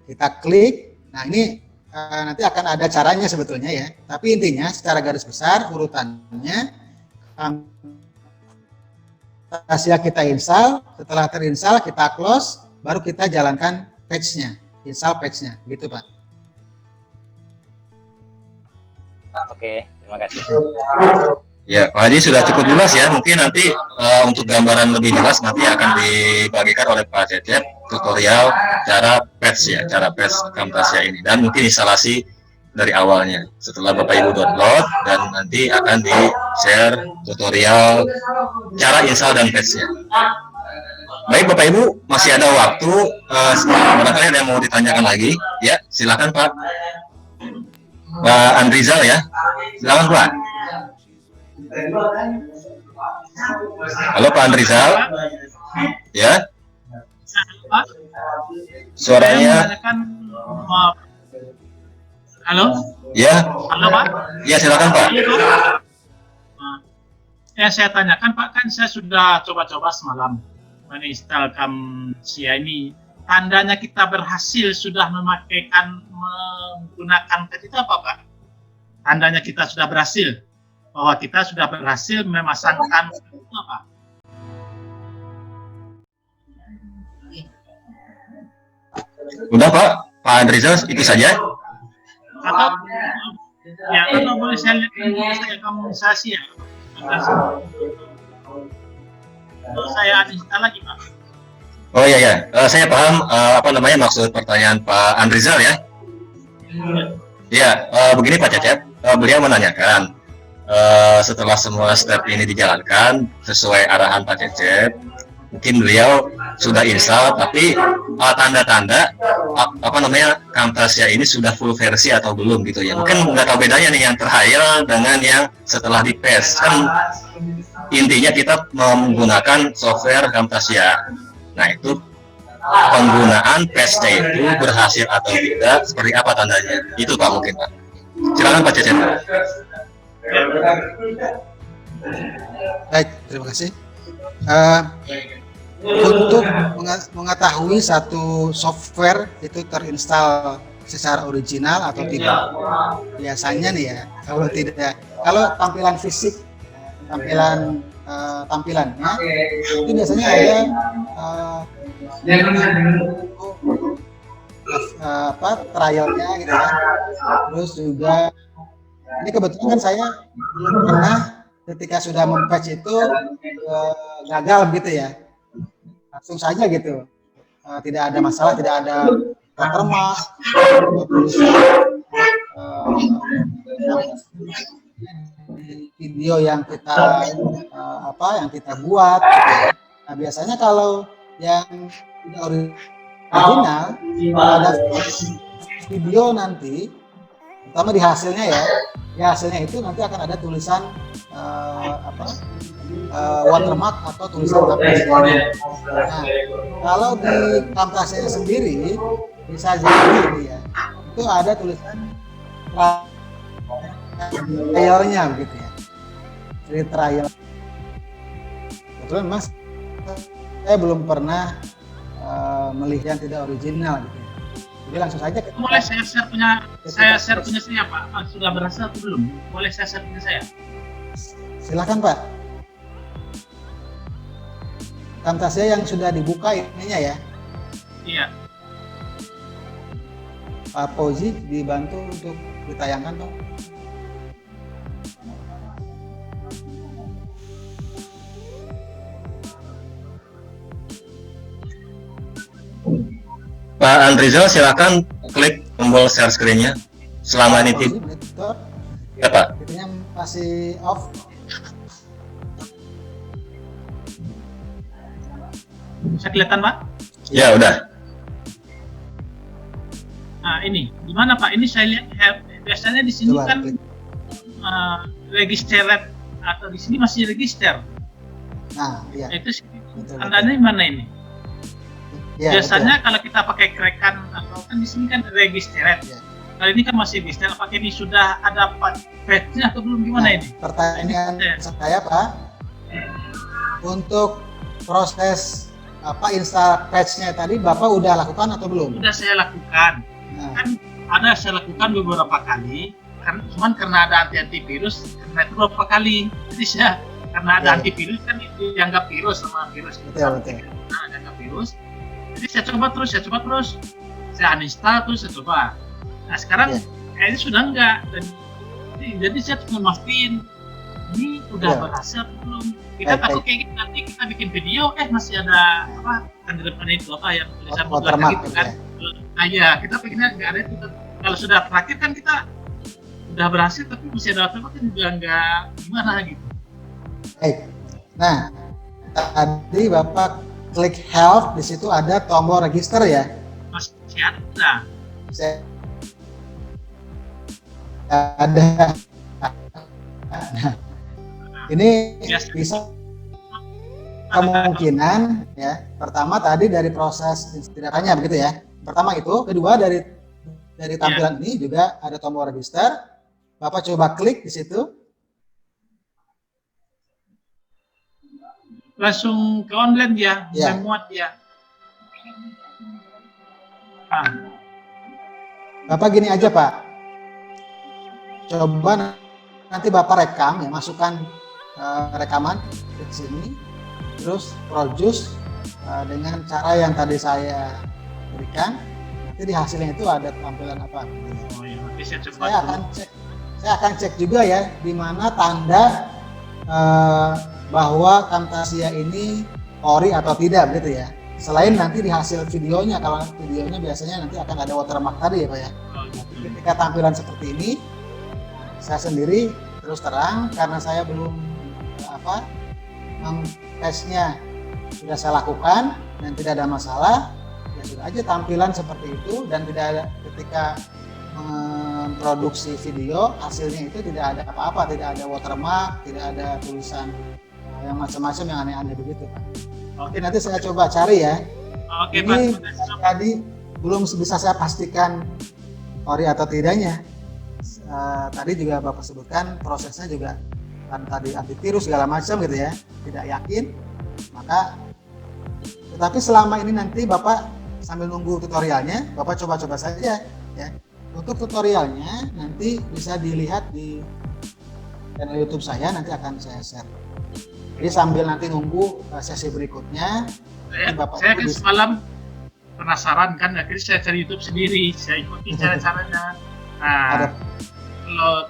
kita klik. Nah, ini nanti akan ada caranya sebetulnya ya. Tapi intinya secara garis besar urutannya Camtasia kita install, setelah terinstall kita close, baru kita jalankan patch-nya, install patch-nya, gitu Pak. Oke, terima kasih. Ya, Pak Haji sudah cukup jelas ya. Mungkin nanti untuk gambaran lebih jelas nanti akan dibagikan oleh Pak Cecep tutorial cara patch ya, cara patch Camtasia ini dan mungkin instalasi dari awalnya. Setelah Bapak Ibu download dan nanti akan di-share tutorial cara install dan patch-nya. Baik Bapak Ibu, masih ada waktu. Barangkali ada yang mau ditanyakan lagi, ya silakan Pak. Pak Andrizal ya, silakan Pak. Halo Pak Andrizal, ya. Suaranya. Halo. Ya. Halo Pak. Ya silakan Pak. Ya saya tanyakan Pak, kan saya sudah coba-coba semalam menginstal Camtasia ini. Tandanya kita berhasil sudah menggunakan page itu apa Pak? Tandanya kita sudah berhasil, bahwa kita sudah berhasil memasangkan itu apa? Udah Pak, Pak Andrizal itu saja. Atau ya kalau boleh saya lihat saya Camtasia ya. Terus saya uninstall lagi Pak. Oh iya ya, saya paham apa namanya maksud pertanyaan Pak Andrizal ya. Ya, begini Pak Cecep, beliau menanyakan setelah semua step ini dijalankan sesuai arahan Pak Cecep, mungkin beliau sudah install, tapi tanda-tanda apa namanya Camtasia ini sudah full versi atau belum gitu ya. Mungkin nggak tahu bedanya nih yang trial dengan yang setelah di paste. Kan intinya kita menggunakan software Camtasia. Nah itu penggunaan paste-nya itu berhasil atau tidak, seperti apa tandanya? Itu Pak mungkin Pak. Silakan Pak Cecep. Baik, terima kasih. Untuk mengetahui satu software itu terinstall secara original atau tidak, biasanya nih ya, kalau tampilan fisik, tampilannya itu biasanya ada trialnya gitu ya. Terus juga ini kebetulan kan saya belum pernah ketika sudah mempatch itu gagal gitu ya, langsung saja gitu, tidak ada masalah, tidak ada watermark, video yang kita yang kita buat gitu ya. Nah biasanya kalau yang tidak original, ada video nanti, pertama di hasilnya ya, di hasilnya itu nanti akan ada tulisan watermark atau tulisan Camtasia. Nah, kalau di Camtasia sendiri bisa jadi ya, itu ada tulisan trialnya begitu ya, free trial. Kebetulan Mas, saya belum pernah melihat yang tidak original gitu ya. Jadi langsung saja kita, boleh saya share punya saya Pak. Sudah berhasil atau belum? Boleh saya share punya saya? Silakan Pak. Camtasia yang sudah dibuka ininya ya. Iya. Pak Fauzi dibantu untuk ditayangkan Pak. Pak Andrizal silakan klik tombol share screen-nya selama ini ya Pak. Itunya masih off. Bisa kelihatan Pak? Ya udah. Nah ini gimana Pak? Ini saya lihat biasanya di sini Coba, kan registered atau di sini masih register. Nah iya. Itu tandanya mana ini? Ya, biasanya betul. kalau kita pakai crack-an atau kan di sini kan registered. Ya. Kali ini kan masih register. Apakah ini sudah ada patch-nya atau belum, gimana ini? Pertanyaan saya Pak, untuk proses install patch-nya tadi Bapak udah lakukan atau belum? Sudah saya lakukan. Kan ada saya lakukan beberapa kali. Cuman karena ada antivirus, karena itu beberapa kali. Jadi saya karena ada antivirus kan dianggap virus sama virus. Betul. Dianggap virus. Jadi saya coba terus, saya uninstall terus saya coba. Nah sekarang kayaknya sudah enggak. Jadi saya cuma mastiin ini udah berhasil atau belum. Kita takut kayak gitu, nanti kita bikin video, masih ada kan di depan itu yang tulisan watermark gitu kan. Nah ya kita pengennya nggak ada itu. Kalau sudah terakhir kan kita udah berhasil tapi masih ada watermark kan juga nggak gimana gitu. Nah tadi Bapak klik help, di situ ada tombol register ya. Masih ada. Ada. Nah, ini bisa kemungkinan ya. Pertama tadi dari proses tidaknya begitu ya. Pertama itu, kedua dari tampilan ini juga ada tombol register. Bapak coba klik di situ. Langsung ke online dia, memuat dia. Bapak gini aja Pak, coba nanti Bapak rekam ya, masukkan rekaman di sini, terus produce dengan cara yang tadi saya berikan. Nanti di hasilnya itu ada tampilan apa? Saya akan cek juga ya, di mana tanda bahwa Camtasia ini ori atau tidak, begitu ya. selain nanti di hasil videonya, kalau videonya biasanya nanti akan ada watermark tadi ya Pak ya. Nanti ketika tampilan seperti ini, saya sendiri terus terang karena saya belum tesnya sudah saya lakukan dan tidak ada masalah, ya sudah aja tampilan seperti itu, dan tidak ada ketika memproduksi video hasilnya itu tidak ada apa-apa, tidak ada watermark, tidak ada tulisan yang macam-macam yang aneh-aneh begitu Pak. Oke, nanti saya coba cari ya. Oke, ini Pak. tadi belum bisa saya pastikan ori atau tidaknya. Tadi juga Bapak sebutkan prosesnya juga kan tadi antivirus segala macam gitu ya, tidak yakin. Maka tetapi selama ini nanti Bapak sambil nunggu tutorialnya, Bapak coba-coba saja ya. Untuk tutorialnya nanti bisa dilihat di channel YouTube saya, nanti akan saya share. Jadi sambil nanti nunggu sesi berikutnya, saya kan semalam penasaran kan, akhirnya saya cari YouTube sendiri, saya ikuti cara-caranya. Nah,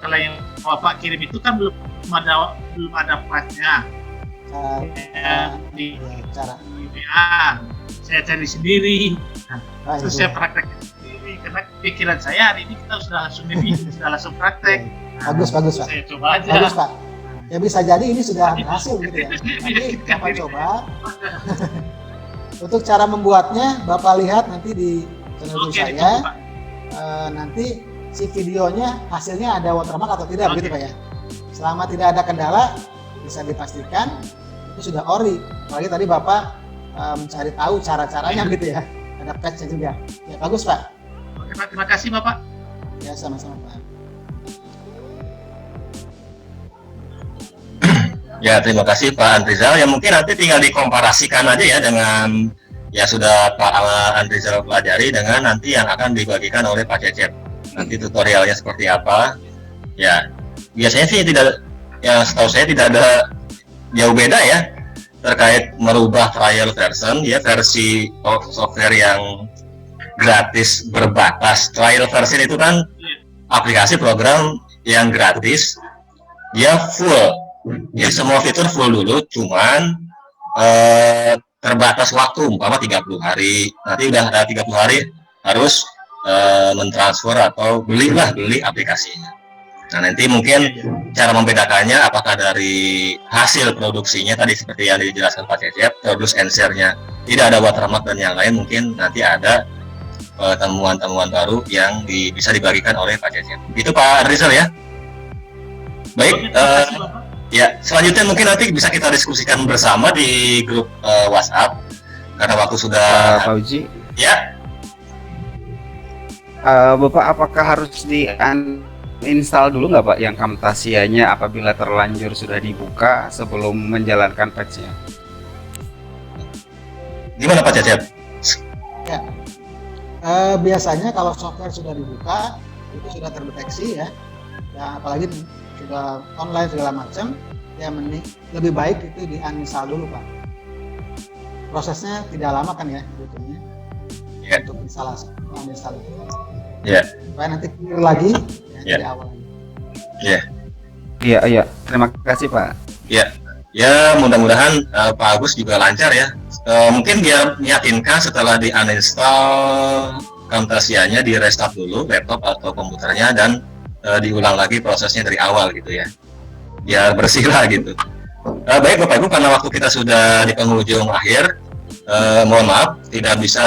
kalau yang Bapak kirim itu kan belum ada platnya. Di WA saya cari sendiri. Terus saya praktekkan sendiri karena pikiran saya hari ini kita sudah langsung sudah langsung praktek. Bagus Pak. Saya coba aja. Bagus Pak. Ya bisa jadi ini sudah berhasil gitu ya. Nanti Bapak coba. Untuk cara membuatnya Bapak lihat nanti di channel YouTube saya. Nanti si videonya hasilnya ada watermark atau tidak begitu Pak ya. Selama tidak ada kendala bisa dipastikan itu sudah ori. Apalagi tadi Bapak mencari tahu cara-caranya gitu ya. Ada patch-nya juga. Ya bagus Pak. Oke Pak, terima kasih Bapak. Ya sama-sama Pak. Ya, terima kasih Pak Andrizal. Ya mungkin nanti tinggal dikomparasikan aja ya dengan yang sudah Pak Andrizal pelajari dengan nanti yang akan dibagikan oleh Pak Cecep. Nanti tutorialnya seperti apa. Ya, biasanya sih tidak, ya setahu saya tidak ada jauh beda ya terkait merubah trial version ya, versi software yang gratis berbatas. Trial version itu kan aplikasi program yang gratis, dia full. Jadi semua fitur full dulu, cuman terbatas waktu, umpama 30 hari. Nanti udah ada 30 hari harus mentransfer atau beli aplikasinya. Nah nanti mungkin cara membedakannya apakah dari hasil produksinya tadi seperti yang dijelaskan Pak Cecep, produce and share-nya tidak ada watermark dan yang lain, mungkin nanti ada temuan-temuan baru yang bisa dibagikan oleh Pak Cecep. Itu Pak Rizal ya. Baik. Ya, selanjutnya mungkin nanti bisa kita diskusikan bersama di grup WhatsApp karena waktu sudah. Pak Uji. Ya. Bapak apakah harus install dulu nggak Pak yang Camtasia-nya apabila terlanjur sudah dibuka sebelum menjalankan patch-nya? Gimana Pak Cecep? Ya. Biasanya kalau software sudah dibuka itu sudah terdeteksi ya. Ya apalagi sudah online segala macam, ya lebih baik itu di uninstall dulu Pak. Prosesnya tidak lama kan ya sebetulnya untuk instalasi, uninstall itu. Supaya nanti clear lagi dari awal. Iya. Terima kasih Pak. Ya mudah-mudahan Pak Agus juga lancar ya. Mungkin biar meyakinkan setelah di uninstall Camtasia-nya di restart dulu laptop atau komputernya dan diulang lagi prosesnya dari awal gitu ya, biar bersih lah gitu. Baik Bapak Ibu, karena waktu kita sudah di penghujung akhir, mohon maaf tidak bisa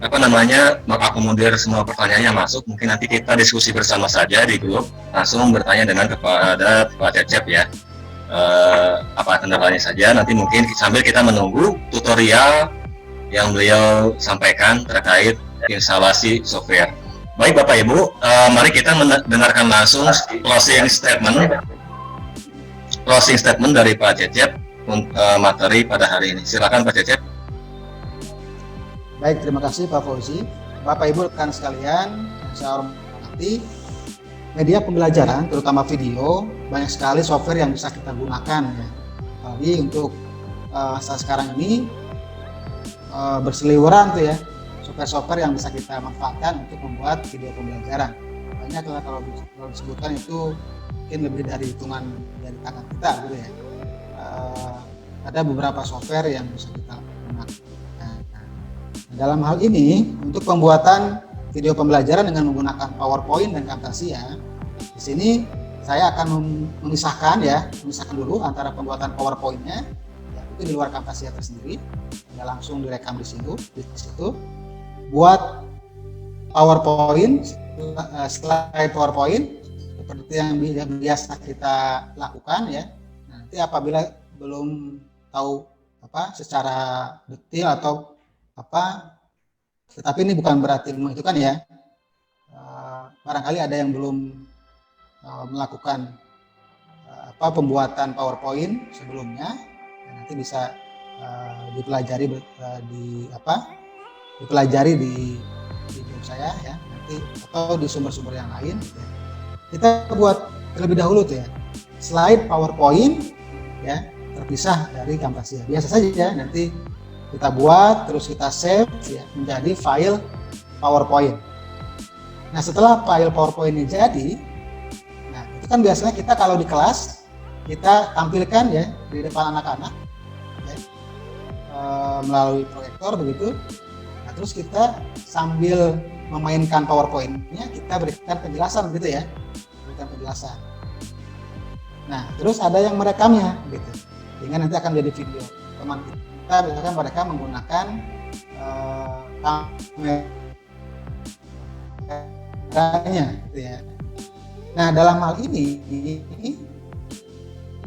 mengakomodir semua pertanyaan yang masuk. Mungkin nanti kita diskusi bersama saja di grup, langsung bertanya dengan kepada Pak Cecep ya, apa kendalanya saja. Nanti mungkin sambil kita menunggu tutorial yang beliau sampaikan terkait instalasi software. Baik Bapak Ibu, mari kita mendengarkan langsung closing statement dari Pak Cecep materi pada hari ini. Silakan Pak Cecep. Baik, terima kasih Pak Fauzi. Bapak Ibu rekan sekalian, saya hormati, media pembelajaran terutama video banyak sekali software yang bisa kita gunakan ya. Apalagi untuk saat sekarang ini berseliweran tuh ya. Software yang bisa kita manfaatkan untuk membuat video pembelajaran. Banyak kalau disebutkan itu mungkin lebih dari hitungan dari tangan kita gitu ya. Ada beberapa software yang bisa kita gunakan. Dalam hal ini, untuk pembuatan video pembelajaran dengan menggunakan PowerPoint dan Camtasia, di sini saya akan memisahkan dulu antara pembuatan PowerPoint-nya, itu di luar Camtasia tersendiri, ya langsung direkam di situ. Buat PowerPoint, slide PowerPoint, seperti yang biasa kita lakukan ya. Nanti apabila belum tahu secara detail atau tetapi ini bukan berarti itu kan ya. Barangkali ada yang belum melakukan pembuatan PowerPoint sebelumnya, nanti bisa dipelajari dipelajari di video saya ya nanti atau di sumber-sumber yang lain. Ya. Kita buat terlebih dahulu tuh ya slide PowerPoint ya terpisah dari Camtasia. Biasa saja nanti kita buat terus kita save ya menjadi file PowerPoint. Nah setelah file PowerPoint ini jadi, nah itu kan biasanya kita kalau di kelas kita tampilkan ya di depan anak-anak ya, melalui proyektor begitu. Nah terus kita sambil memainkan PowerPoint-nya kita berikan penjelasan gitu ya, berikan penjelasan. Nah terus ada yang merekamnya gitu, sehingga nanti akan jadi video. Teman kita misalkan mereka menggunakan kameranya gitu ya. Nah dalam hal ini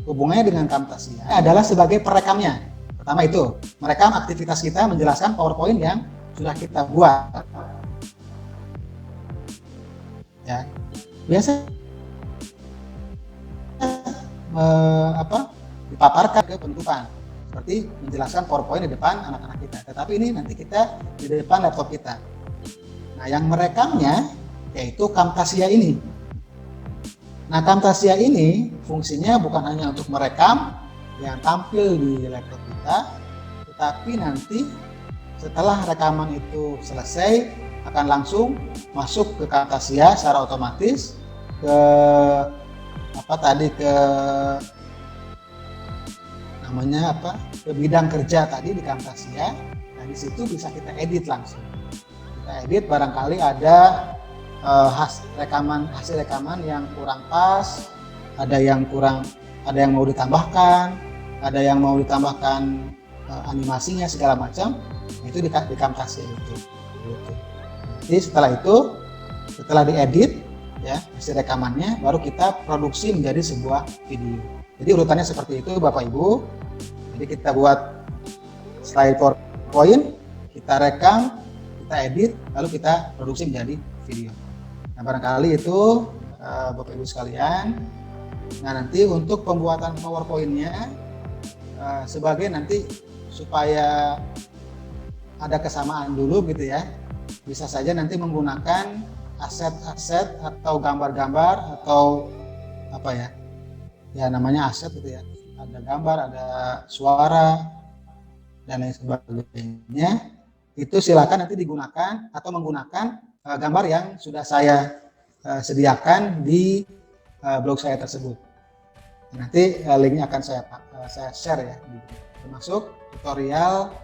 hubungannya dengan Camtasia adalah sebagai perekamnya. Pertama itu merekam aktivitas kita menjelaskan PowerPoint yang sudah kita buat. Ya biasa dipaparkan ke penutupan seperti menjelaskan PowerPoint di depan anak-anak kita. Tetapi ini nanti kita di depan laptop kita. Nah yang merekamnya yaitu Camtasia ini. Nah Camtasia ini fungsinya bukan hanya untuk merekam yang tampil di laptop kita, tetapi nanti setelah rekaman itu selesai akan langsung masuk ke Camtasia secara otomatis ke ke bidang kerja tadi di Camtasia. Nah di situ bisa kita edit langsung. Kita edit barangkali ada hasil rekaman yang kurang pas, ada yang mau ditambahkan, ada yang mau ditambahkan animasinya segala macam, itu di Camtasia itu. Jadi setelah diedit ya hasil rekamannya baru kita produksi menjadi sebuah video. Jadi urutannya seperti itu Bapak Ibu. Jadi kita buat slide PowerPoint, kita rekam, kita edit, lalu kita produksi menjadi video. Nah barangkali itu Bapak Ibu sekalian. Nah nanti untuk pembuatan PowerPoint-nya sebagai nanti supaya ada kesamaan dulu gitu ya. Bisa saja nanti menggunakan aset-aset atau gambar-gambar atau ya namanya aset gitu ya. Ada gambar, ada suara dan lain sebagainya. Itu silakan nanti digunakan atau menggunakan gambar yang sudah saya sediakan di blog saya tersebut. Nanti linknya akan saya share ya, termasuk tutorial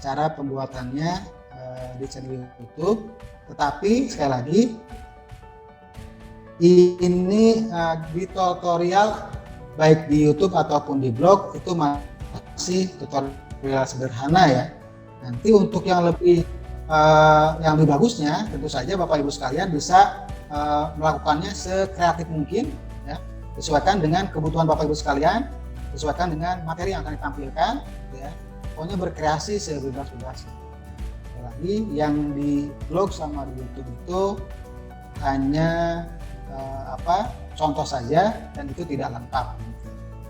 cara pembuatannya di channel YouTube. Tetapi sekali lagi ini di tutorial baik di YouTube ataupun di blog itu masih tutorial sederhana ya. Nanti untuk yang lebih bagusnya tentu saja Bapak Ibu sekalian bisa melakukannya sekreatif mungkin ya, sesuaikan dengan kebutuhan Bapak Ibu sekalian, sesuaikan dengan materi yang akan ditampilkan ya. Pokoknya berkreasi sebebas-bebasnya. Lagi yang di blog sama di YouTube itu hanya contoh saja dan itu tidak lengkap.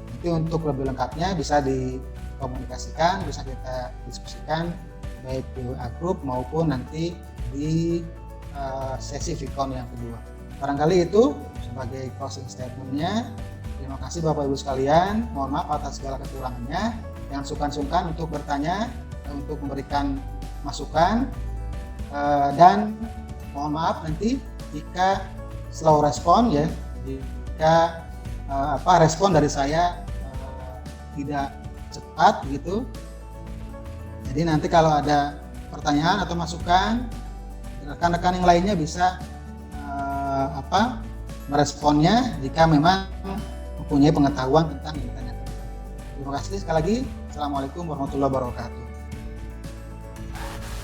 Nanti untuk lebih lengkapnya bisa dikomunikasikan, bisa kita diskusikan baik di WA Group maupun nanti di sesi Vicon yang kedua. Barangkali itu sebagai closing statement-nya. Terima kasih Bapak Ibu sekalian. Mohon maaf atas segala kekurangannya. Yang sungkan-sungkan untuk bertanya, untuk memberikan masukan, dan mohon maaf nanti jika slow respon ya, jika respon dari saya tidak cepat gitu. Jadi nanti kalau ada pertanyaan atau masukan, rekan-rekan yang lainnya bisa meresponnya jika memang mempunyai pengetahuan tentang internet. Terima kasih sekali lagi. Assalamualaikum warahmatullahi wabarakatuh.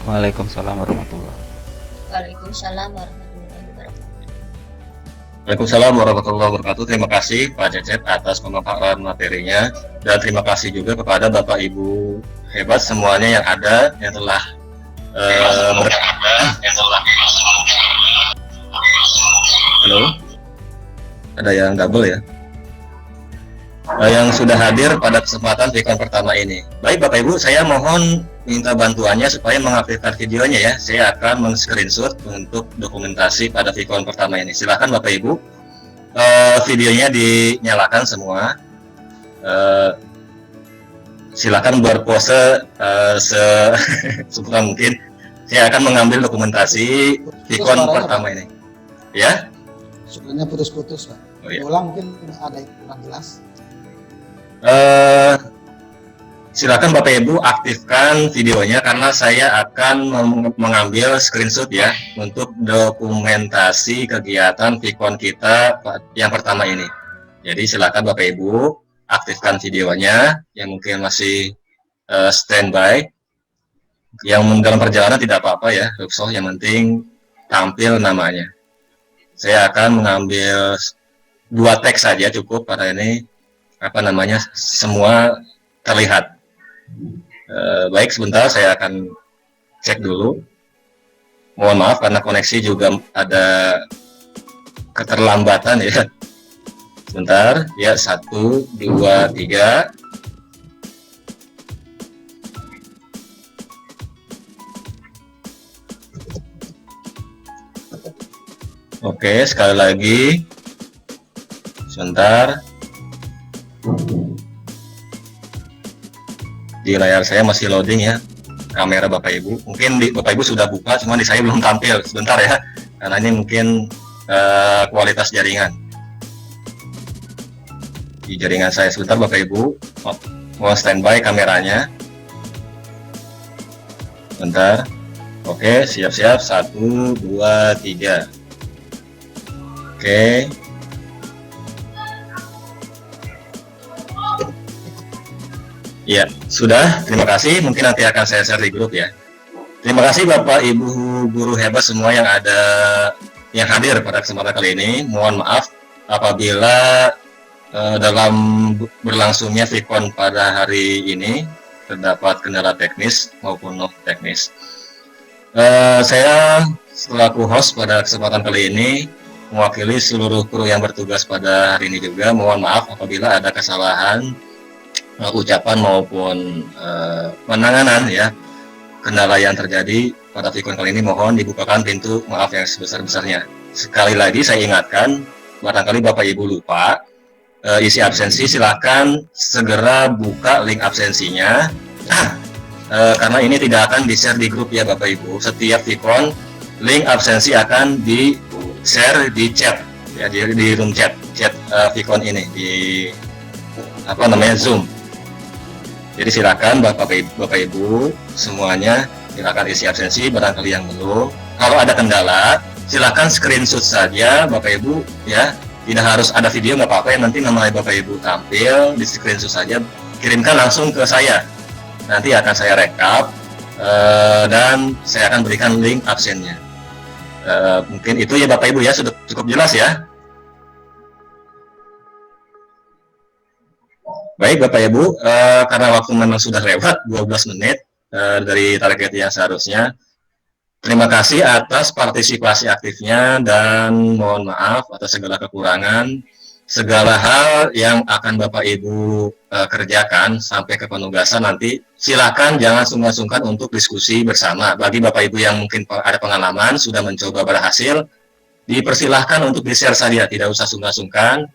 Waalaikumsalam warahmatullahi. Waalaikumsalam warahmatullahi wabarakatuh. Waalaikumsalam warahmatullahi wabarakatuh. Terima kasih Pak Cecep atas pemaparan materinya, dan terima kasih juga kepada Bapak Ibu hebat semuanya yang ada, yang telah Halo, ada yang double ya, yang sudah hadir pada kesempatan Vicon pertama ini. Baik Bapak Ibu, saya mohon minta bantuannya supaya mengaktifkan videonya ya. Saya akan men-screenshot untuk dokumentasi pada Vicon pertama ini. Silakan Bapak Ibu, videonya dinyalakan semua. Silakan berpose sesempurna mungkin. Saya akan mengambil dokumentasi Vicon pertama ini. Ya? Suaranya putus-putus, Pak. Oh, iya. Ulang mungkin ada yang kurang jelas. Silakan Bapak Ibu aktifkan videonya karena saya akan mengambil screenshot ya untuk dokumentasi kegiatan Vicon kita yang pertama ini. Jadi silakan Bapak Ibu aktifkan videonya yang mungkin masih standby. Yang dalam perjalanan tidak apa-apa ya, Ruksoh, yang penting tampil namanya. Saya akan mengambil 2 teks saja cukup pada ini, semua terlihat. Baik, sebentar saya akan cek dulu. Mohon maaf karena koneksi juga ada keterlambatan ya. Sebentar, ya 1, 2, 3. Oke, sekali lagi. Sebentar. Di layar saya masih loading ya, kamera Bapak Ibu. Mungkin Bapak Ibu sudah buka, cuma di saya belum tampil. Sebentar ya, karena ini mungkin kualitas jaringan. Di jaringan saya sebentar Bapak Ibu. Mohon standby kameranya. Sebentar. Oke, siap-siap. 1, 2, 3. Oke. Ya, sudah. Terima kasih. Mungkin nanti akan saya share di grup ya. Terima kasih Bapak Ibu guru hebat semua yang hadir pada kesempatan kali ini. Mohon maaf apabila dalam berlangsungnya Vicon pada hari ini terdapat kendala teknis maupun non teknis. Saya selaku host pada kesempatan kali ini mewakili seluruh kru yang bertugas pada hari ini juga. Mohon maaf apabila ada kesalahan ucapan maupun penanganan ya kendala yang terjadi pada Vicon kali ini. Mohon dibukakan pintu maaf yang sebesar-besarnya. Sekali lagi saya ingatkan, barangkali Bapak Ibu lupa isi absensi, silakan segera buka link absensinya karena ini tidak akan di-share di grup ya Bapak Ibu. Setiap Vicon link absensi akan di-share di chat ya, di room chat Vicon ini di Zoom. Jadi silakan Bapak Ibu semuanya silakan isi absensi barangkali yang belum. Kalau ada kendala silakan screenshot saja Bapak Ibu ya. Tidak harus ada video, nggak apa-apa ya, nanti nama Bapak Ibu tampil di screenshot saja, kirimkan langsung ke saya. Nanti akan saya rekap dan saya akan berikan link absennya. Mungkin itu ya Bapak Ibu ya, sudah cukup jelas ya. Baik Bapak Ibu, karena waktu memang sudah lewat 12 menit dari target yang seharusnya. Terima kasih atas partisipasi aktifnya dan mohon maaf atas segala kekurangan. Segala hal yang akan Bapak Ibu kerjakan sampai ke penugasan nanti silakan jangan sungkan-sungkan untuk diskusi bersama. Bagi Bapak Ibu yang mungkin ada pengalaman sudah mencoba berhasil, dipersilahkan untuk di-share saja, tidak usah sungkan-sungkan.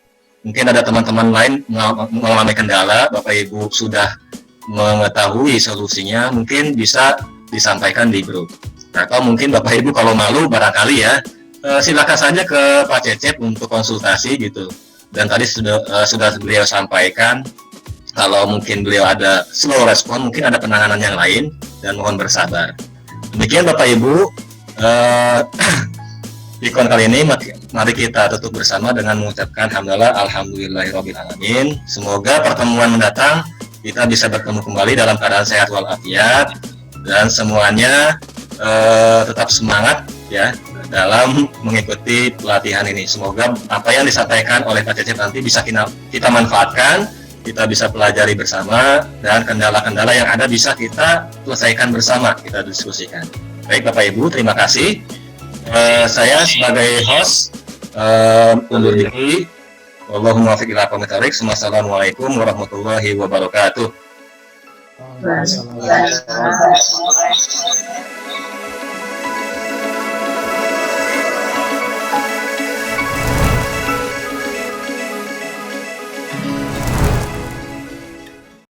Mungkin ada teman-teman lain mengalami kendala, Bapak Ibu sudah mengetahui solusinya, mungkin bisa disampaikan di grup. Atau mungkin Bapak Ibu kalau malu barangkali ya, silakan saja ke Pak Cecep untuk konsultasi gitu. Dan tadi sudah beliau sampaikan, kalau mungkin beliau ada slow respon, mungkin ada penanganan yang lain, dan mohon bersabar. Demikian Bapak Ibu, Pikon kali ini mari kita tutup bersama dengan mengucapkan hamdalah alhamdulillahirabbil alamin. Semoga pertemuan mendatang kita bisa bertemu kembali dalam keadaan sehat walafiat dan semuanya tetap semangat ya dalam mengikuti pelatihan ini. Semoga apa yang disampaikan oleh Pak Cecep nanti bisa kita manfaatkan, kita bisa pelajari bersama, dan kendala-kendala yang ada bisa kita selesaikan bersama, kita diskusikan. Baik Bapak Ibu, terima kasih. Saya sebagai host undur diri. Wallahumma muwaffiq ila aqwamit thoriq. Wassalamualaikum warahmatullahi wabarakatuh. Waalaikumsalam.